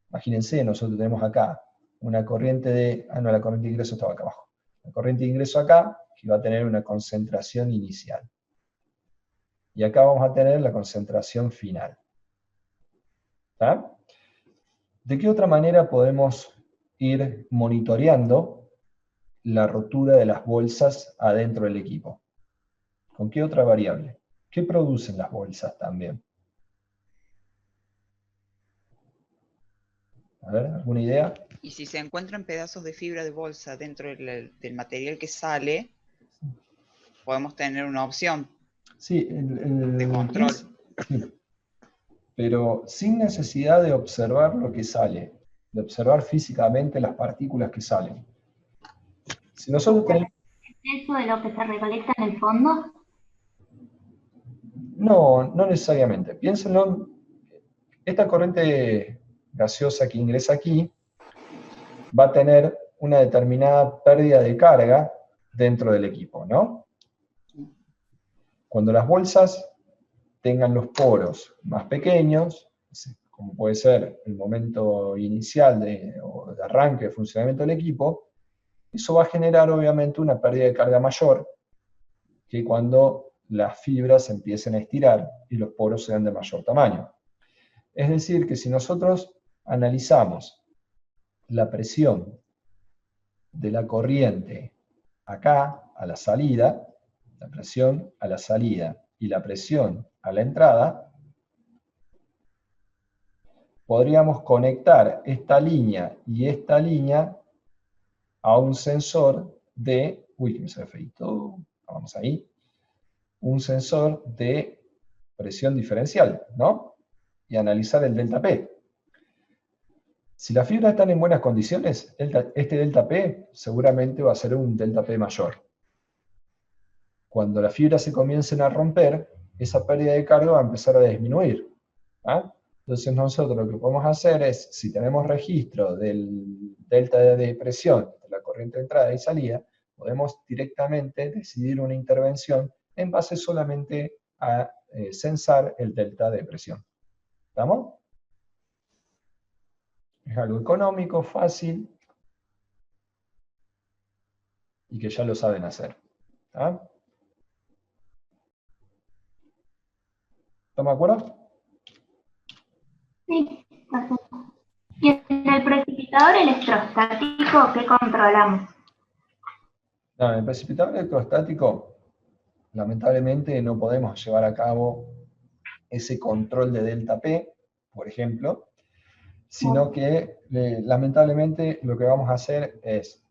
Imagínense, nosotros tenemos acá una corriente de... Ah, no, la corriente de ingreso estaba acá abajo. La corriente de ingreso acá, que va a tener una concentración inicial. Y acá vamos a tener la concentración final. ¿Está? ¿De qué otra manera podemos ir monitoreando la rotura de las bolsas adentro del equipo? ¿Con qué otra variable? ¿Qué producen las bolsas también? A ver, ¿alguna idea? Y si se encuentran pedazos de fibra de bolsa dentro del material que sale, podemos tener una opción Sí, de control. Sí, pero sin necesidad de observar lo que sale, de observar físicamente las partículas que salen. Si nosotros tenemos... ¿Es eso de lo que se recolecta en el fondo? No, no necesariamente. Piénsenlo, esta corriente gaseosa que ingresa aquí va a tener una determinada pérdida de carga dentro del equipo, ¿no? Cuando las bolsas tengan los poros más pequeños, como puede ser el momento inicial o de arranque de funcionamiento del equipo, eso va a generar obviamente una pérdida de carga mayor que cuando las fibras empiecen a estirar y los poros sean de mayor tamaño. Es decir, que si nosotros analizamos la presión de la corriente acá a la salida, la presión a la salida y la presión a la entrada, podríamos conectar esta línea y esta línea a un sensor de, uy, que me sale feito, vamos ahí, un sensor de presión diferencial, ¿no? Y analizar el delta P. Si las fibras están en buenas condiciones, este delta P seguramente va a ser un delta P mayor. Cuando las fibras se comiencen a romper, esa pérdida de carga va a empezar a disminuir. ¿Ah? Entonces nosotros lo que podemos hacer es, si tenemos registro del delta de presión de la corriente de entrada y salida, podemos directamente decidir una intervención en base solamente a censar el delta de presión. ¿Estamos? Es algo económico, fácil, y que ya lo saben hacer. ¿Ah? ¿Estamos de acuerdo? precipitador electrostático, ¿qué controlamos? No, en el precipitador electrostático, lamentablemente no podemos llevar a cabo ese control de delta P, por ejemplo, sino que lamentablemente lo que vamos a hacer es,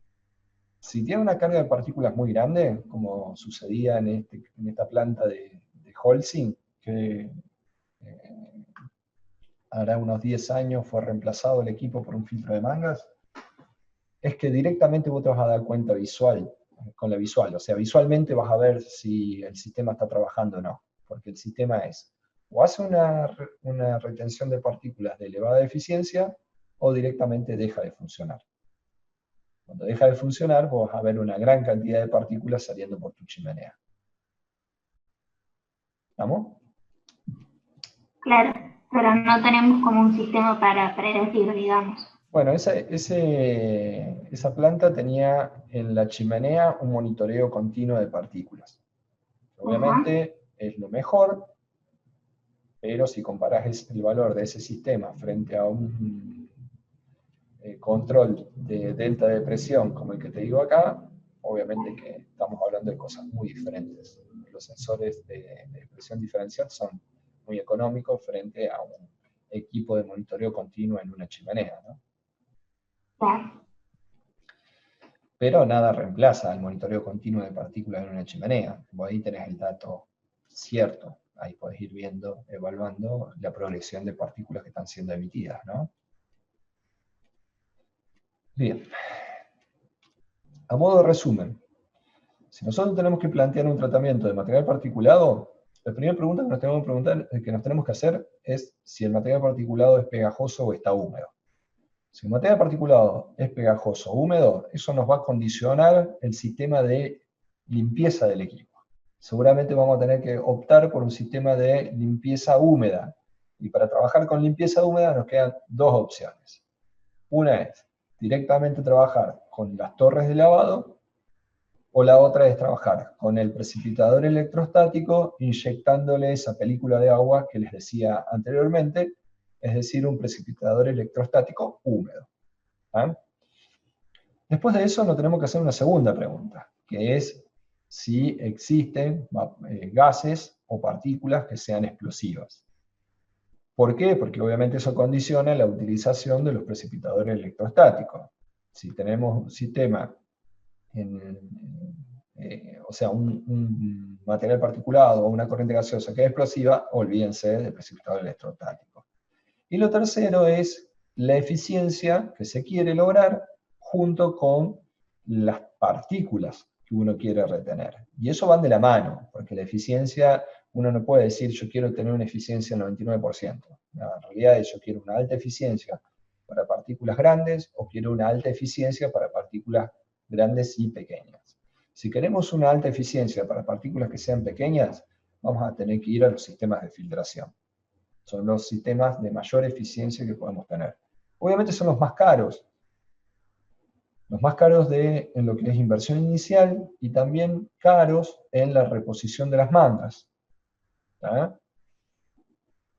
si tiene una carga de partículas muy grande, como sucedía en esta planta de Holcim, que hará unos 10 años fue reemplazado el equipo por un filtro de mangas, es que directamente vos te vas a dar cuenta con la visual, o sea, visualmente vas a ver si el sistema está trabajando o no, porque el sistema es, o hace una retención de partículas de elevada eficiencia, o directamente deja de funcionar. Cuando deja de funcionar, vos vas a ver una gran cantidad de partículas saliendo por tu chimenea. ¿Estamos? Claro, pero no tenemos como un sistema para predecir, digamos. Bueno, esa planta tenía en la chimenea un monitoreo continuo de partículas. Obviamente es lo mejor, pero si comparás el valor de ese sistema frente a un control de delta de presión como el que te digo acá, obviamente que estamos hablando de cosas muy diferentes. Los sensores de presión diferencial son muy económicos frente a un equipo de monitoreo continuo en una chimenea, ¿no? Claro. Pero nada reemplaza al monitoreo continuo de partículas en una chimenea. Vos ahí tenés el dato cierto, ahí podés ir viendo, evaluando la progresión de partículas que están siendo emitidas, ¿no? Bien. A modo de resumen, si nosotros tenemos que plantear un tratamiento de material particulado, la primera pregunta que nos tenemos que hacer es si el material particulado es pegajoso o está húmedo. Si el material particulado es pegajoso o húmedo, eso nos va a condicionar el sistema de limpieza del equipo. Seguramente vamos a tener que optar por un sistema de limpieza húmeda. Y para trabajar con limpieza húmeda nos quedan dos opciones. Una es directamente trabajar con las torres de lavado, o la otra es trabajar con el precipitador electrostático inyectándole esa película de agua que les decía anteriormente, es decir, un precipitador electrostático húmedo. ¿Ah? Después de eso nos tenemos que hacer una segunda pregunta, que es si existen gases o partículas que sean explosivas. ¿Por qué? Porque obviamente eso condiciona la utilización de los precipitadores electrostáticos. Si tenemos un sistema, o sea, un material particulado o una corriente gaseosa que es explosiva, olvídense del precipitador electrostático. Y lo tercero es la eficiencia que se quiere lograr junto con las partículas que uno quiere retener. Y eso van de la mano, porque la eficiencia, uno no puede decir yo quiero tener una eficiencia del 99%. No, en realidad yo quiero una alta eficiencia para partículas grandes o quiero una alta eficiencia para partículas grandes y pequeñas. Si queremos una alta eficiencia para partículas que sean pequeñas, vamos a tener que ir a los sistemas de filtración. Son los sistemas de mayor eficiencia que podemos tener. Obviamente son los más caros. Los más caros en lo que es inversión inicial y también caros en la reposición de las mangas. ¿Ah?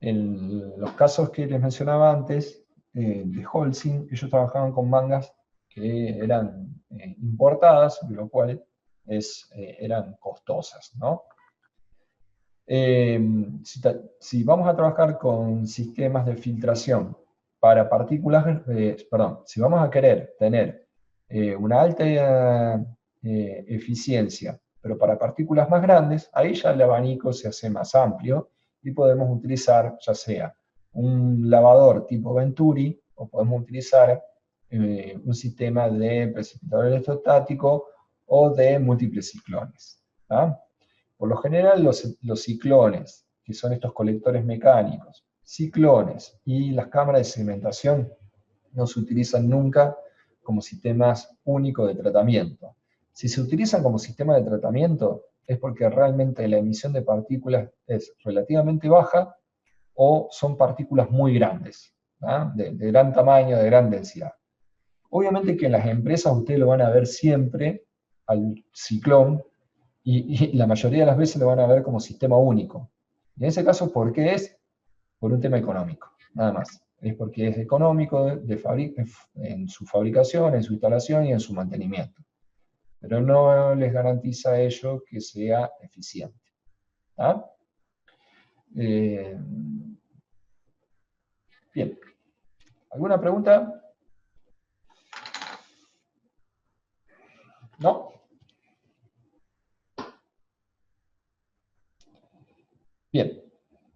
En los casos que les mencionaba antes, de Holcim, ellos trabajaban con mangas que eran importadas, de lo cual eran costosas, ¿no? Si vamos a trabajar con sistemas de filtración para partículas, si vamos a querer tener una alta eficiencia, pero para partículas más grandes, ahí ya el abanico se hace más amplio y podemos utilizar ya sea un lavador tipo Venturi o podemos utilizar un sistema de precipitador electrostático o de múltiples ciclones. ¿Ah? Por lo general los ciclones, que son estos colectores mecánicos, ciclones y las cámaras de sedimentación no se utilizan nunca como sistemas únicos de tratamiento. Si se utilizan como sistema de tratamiento es porque realmente la emisión de partículas es relativamente baja o son partículas muy grandes, ¿ah? de gran tamaño, de gran densidad. Obviamente que en las empresas ustedes lo van a ver siempre al ciclón y la mayoría de las veces lo van a ver como sistema único. Y en ese caso, ¿por qué es? Por un tema económico, nada más. es porque es económico en su fabricación, en su instalación y en su mantenimiento. Pero no les garantiza a ellos que sea eficiente. ¿Ah? Bien. ¿Alguna pregunta? ¿No? Bien.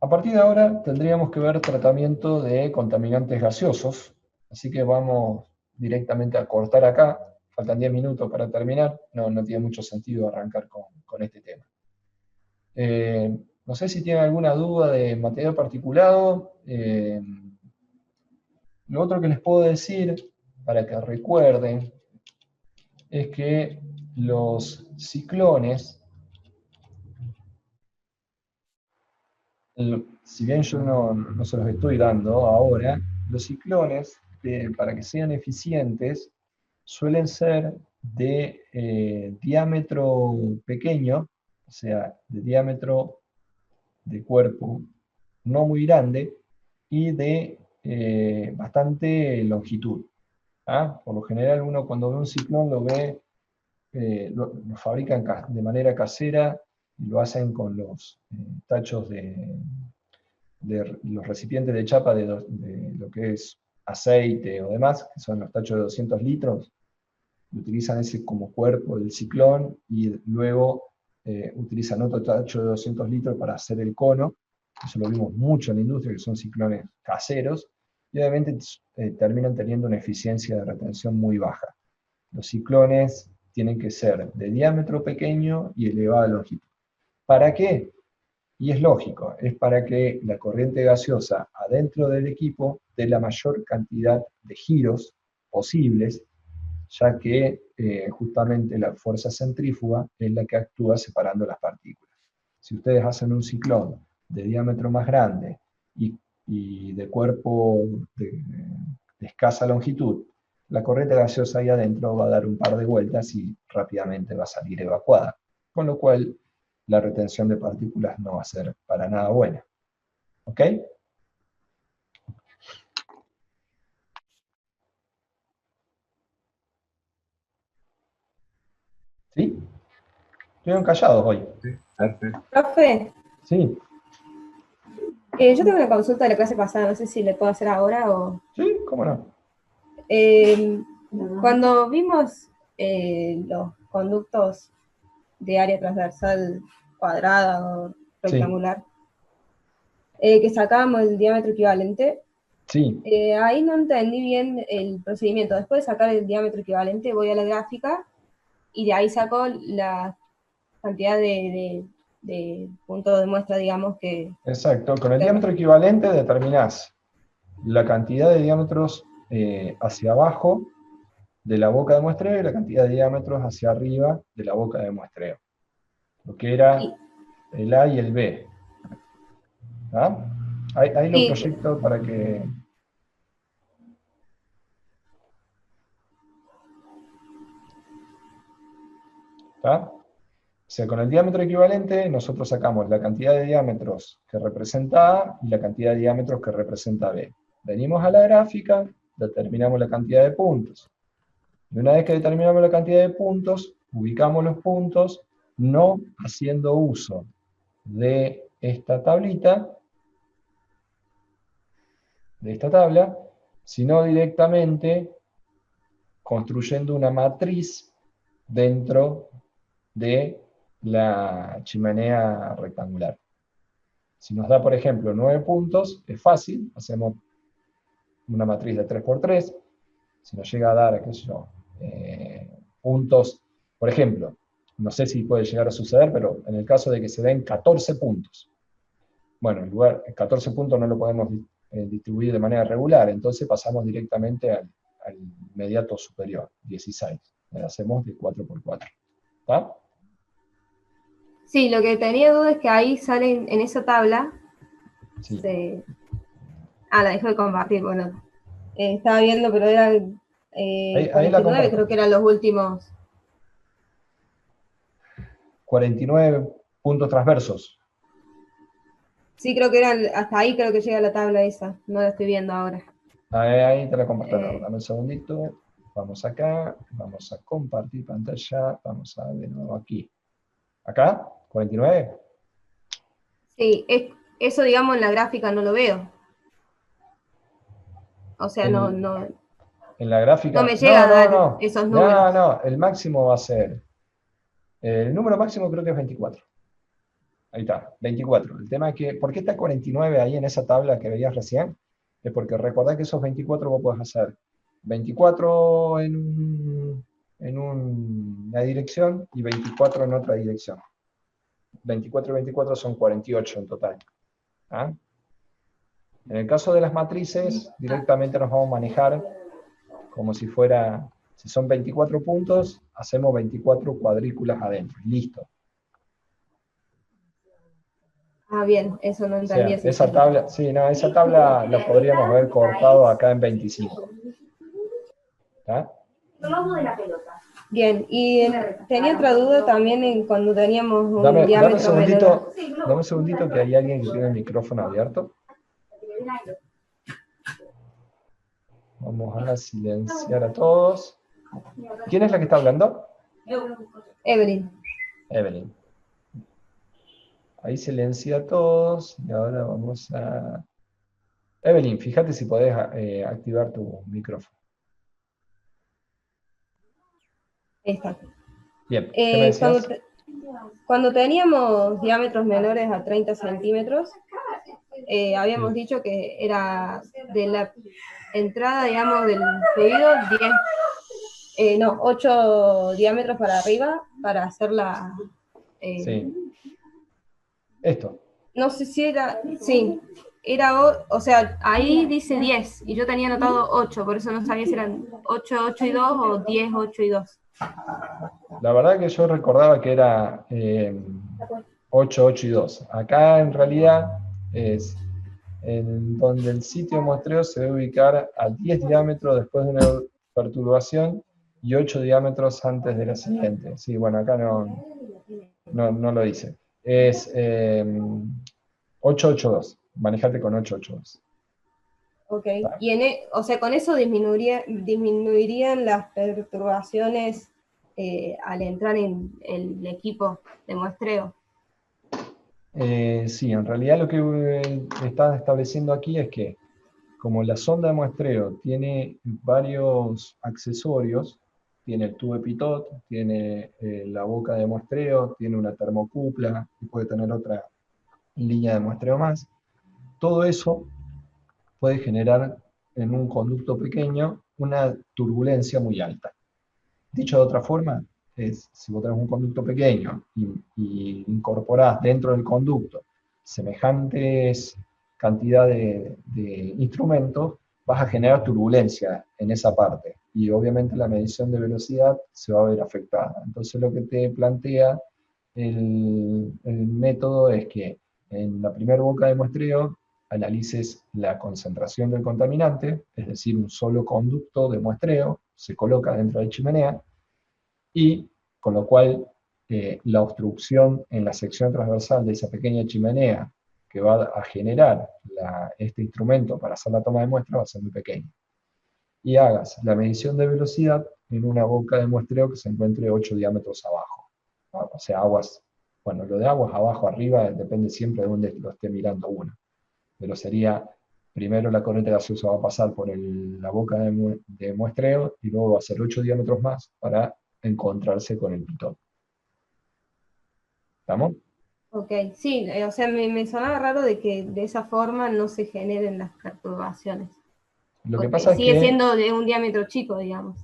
A partir de ahora tendríamos que ver tratamiento de contaminantes gaseosos, así que vamos directamente a cortar acá. Faltan 10 minutos para terminar, no tiene mucho sentido arrancar con este tema. No sé si tienen alguna duda de material particulado. Lo otro que les puedo decir, para que recuerden, es que los ciclones, si bien yo no se los estoy dando ahora, los ciclones, para que sean eficientes, suelen ser de diámetro pequeño, o sea, de diámetro de cuerpo no muy grande, y de bastante longitud. ¿Ah? Por lo general uno cuando ve un ciclón lo ve, lo fabrican de manera casera y lo hacen con los tachos de los recipientes de chapa de lo que es aceite o demás, que son los tachos de 200 litros, utilizan ese como cuerpo del ciclón y luego utilizan otro tacho de 200 litros para hacer el cono. Eso lo vimos mucho en la industria, que son ciclones caseros, y obviamente terminan teniendo una eficiencia de retención muy baja. Los ciclones tienen que ser de diámetro pequeño y elevada longitud. ¿Para qué? Y es lógico, es para que la corriente gaseosa adentro del equipo dé la mayor cantidad de giros posibles, ya que justamente la fuerza centrífuga es la que actúa separando las partículas. Si ustedes hacen un ciclón de diámetro más grande y de cuerpo de escasa longitud, la corriente gaseosa ahí adentro va a dar un par de vueltas y rápidamente va a salir evacuada, con lo cual la retención de partículas no va a ser para nada buena. ¿Ok? ¿Sí? Estuvieron callados hoy. Perfecto. Profe, ¿Sí? yo tengo una consulta de la clase pasada, no sé si le puedo hacer ahora o... ¿Sí? ¿Cómo no? Cuando vimos los conductos de área transversal cuadrada o rectangular, que sacábamos el diámetro equivalente, Sí. ahí no entendí bien el procedimiento. Después de sacar el diámetro equivalente, voy a la gráfica y de ahí saco la cantidad de puntos de muestra, digamos, que... Exacto. Con el diámetro equivalente determinás la cantidad de diámetros hacia abajo de la boca de muestreo y la cantidad de diámetros hacia arriba de la boca de muestreo. Lo que era el A y el B. ¿Ah? Ahí lo proyecto para que... ¿Está? O sea, con el diámetro equivalente nosotros sacamos la cantidad de diámetros que representa A y la cantidad de diámetros que representa B. Venimos a la gráfica, determinamos la cantidad de puntos. Y una vez que determinamos la cantidad de puntos, ubicamos los puntos, no haciendo uso de esta tablita, de esta tabla, sino directamente construyendo una matriz dentro de la chimenea rectangular. Si nos da, por ejemplo, 9 puntos, es fácil, hacemos una matriz de 3×3, si nos llega a dar, qué sé yo, puntos, por ejemplo, no sé si puede llegar a suceder, pero en el caso de que se den 14 puntos, bueno, en lugar, 14 puntos no lo podemos distribuir de manera regular, entonces pasamos directamente al inmediato superior, 16. Le hacemos de 4×4. ¿Está? Sí, lo que tenía duda es que ahí salen en esa tabla. Sí. La dejo de compartir, bueno. Estaba viendo, pero eran 49, creo que eran los últimos. 49 puntos transversos. Sí, creo que eran, hasta ahí creo que llega la tabla esa, no la estoy viendo ahora. Ahí te la comparto. Eh. Dame un segundito. Vamos acá, vamos a compartir pantalla, vamos a de nuevo aquí. ¿Acá? ¿49? Sí, eso digamos en la gráfica no lo veo. O sea, no En la gráfica. me llega a dar esos números. No, el máximo va a ser. El número máximo creo que es 24. Ahí está, 24. El tema es que, ¿por qué está 49 ahí en esa tabla que veías recién? Es porque recordá que esos 24 vos podés hacer 24 en una dirección y 24 en otra dirección. 24 y 24 son 48 en total. ¿Ah? En el caso de las matrices, directamente nos vamos a manejar como si fuera, si son 24 puntos, hacemos 24 cuadrículas adentro. Listo. Ah, bien, eso no O entendía. sea, esa tabla, sí, no, esa tabla la podríamos haber cortado acá en 25. ¿Está? Bien, y tenía otra duda también en cuando teníamos un Dame un diámetro menor. segundito que hay alguien que tiene el micrófono abierto. Vamos a silenciar a todos. ¿Quién es la que está hablando? Evelyn. Evelyn. Ahí silencia a todos. Y ahora vamos a... Evelyn, fíjate si podés activar tu micrófono. Ahí está. Bien, ¿qué me decías? Cuando teníamos diámetros menores a 30 centímetros, habíamos Sí. dicho que era de la entrada, digamos, del fluido 8 diámetros para arriba para hacer la... Sí. Esto. No sé si era... Sí, o sea, ahí dice 10 y yo tenía anotado 8, por eso no sabía si eran 8, 8 y 2 o 10, 8 y 2. La verdad que yo recordaba que era 8, 8 y 2. Acá en realidad es en donde el sitio de muestreo se debe ubicar a 10 diámetros después de una perturbación y 8 diámetros antes de la siguiente. Sí, bueno, acá no lo dice. Es 882. Manejate con 882. Ok, y o sea, con eso disminuirían las perturbaciones al entrar en el equipo de muestreo. Sí, en realidad lo que está estableciendo aquí es que como la sonda de muestreo tiene varios accesorios, tiene el tubo de Pitot, tiene la boca de muestreo, tiene una termocupla y puede tener otra línea de muestreo más, todo eso puede generar en un conducto pequeño una turbulencia muy alta. Dicho de otra forma, si vos tenés un conducto pequeño y incorporás dentro del conducto semejantes cantidades de instrumentos, vas a generar turbulencia en esa parte. Y obviamente la medición de velocidad se va a ver afectada. Entonces lo que te plantea el método es que en la primera boca de muestreo analices la concentración del contaminante, es decir, un solo conducto de muestreo se coloca dentro de la chimenea, y con lo cual la obstrucción en la sección transversal de esa pequeña chimenea que va a generar este instrumento para hacer la toma de muestra va a ser muy pequeña. Y hagas la medición de velocidad en una boca de muestreo que se encuentre 8 diámetros abajo. O sea, aguas, bueno, lo de aguas abajo, arriba, depende siempre de dónde lo esté mirando uno. Pero sería, primero la corriente gaseosa va a pasar por la boca de muestreo y luego va a ser 8 diámetros más para encontrarse con el pitón. ¿Estamos? Ok, sí, o sea, me sonaba raro de que de esa forma no se generen las perturbaciones. Lo que pasa sigue es que siendo de un diámetro chico, digamos.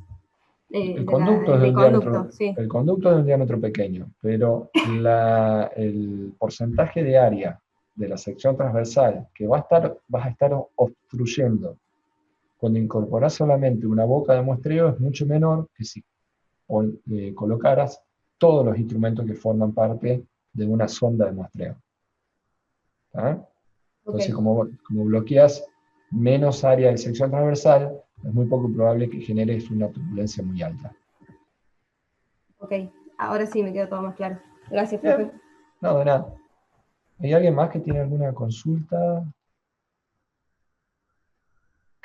el conducto es de un diámetro pequeño, pero el porcentaje de área de la sección transversal que vas a estar obstruyendo cuando incorporas solamente una boca de muestreo es mucho menor que si colocaras todos los instrumentos que forman parte de una sonda de muestreo. ¿Ah? Entonces, como bloqueas menos área de sección transversal, es muy poco probable que generes una turbulencia muy alta. Ok, ahora sí me quedó todo más claro. Gracias, profe. No, de nada. ¿Hay alguien más que tiene alguna consulta?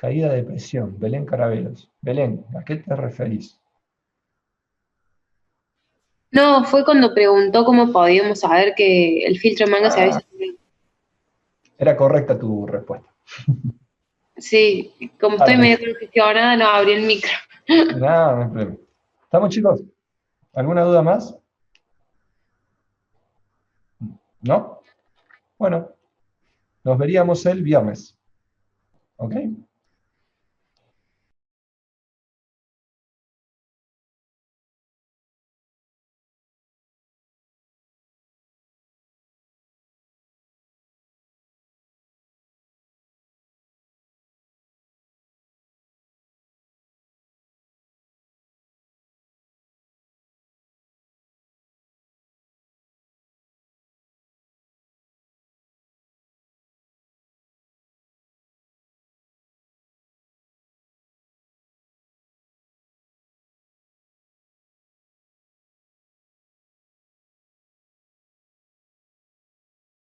Caída de presión, Belén Carabelos. Belén, ¿a qué te referís? No, fue cuando preguntó cómo podíamos saber que el filtro de manga se había... Era correcta tu respuesta. Sí, como estoy medio congestionada, no abrí el micro. Nada, no hay problema. ¿Estamos, chicos? ¿Alguna duda más? ¿No? Bueno, nos veríamos el viernes. ¿Ok?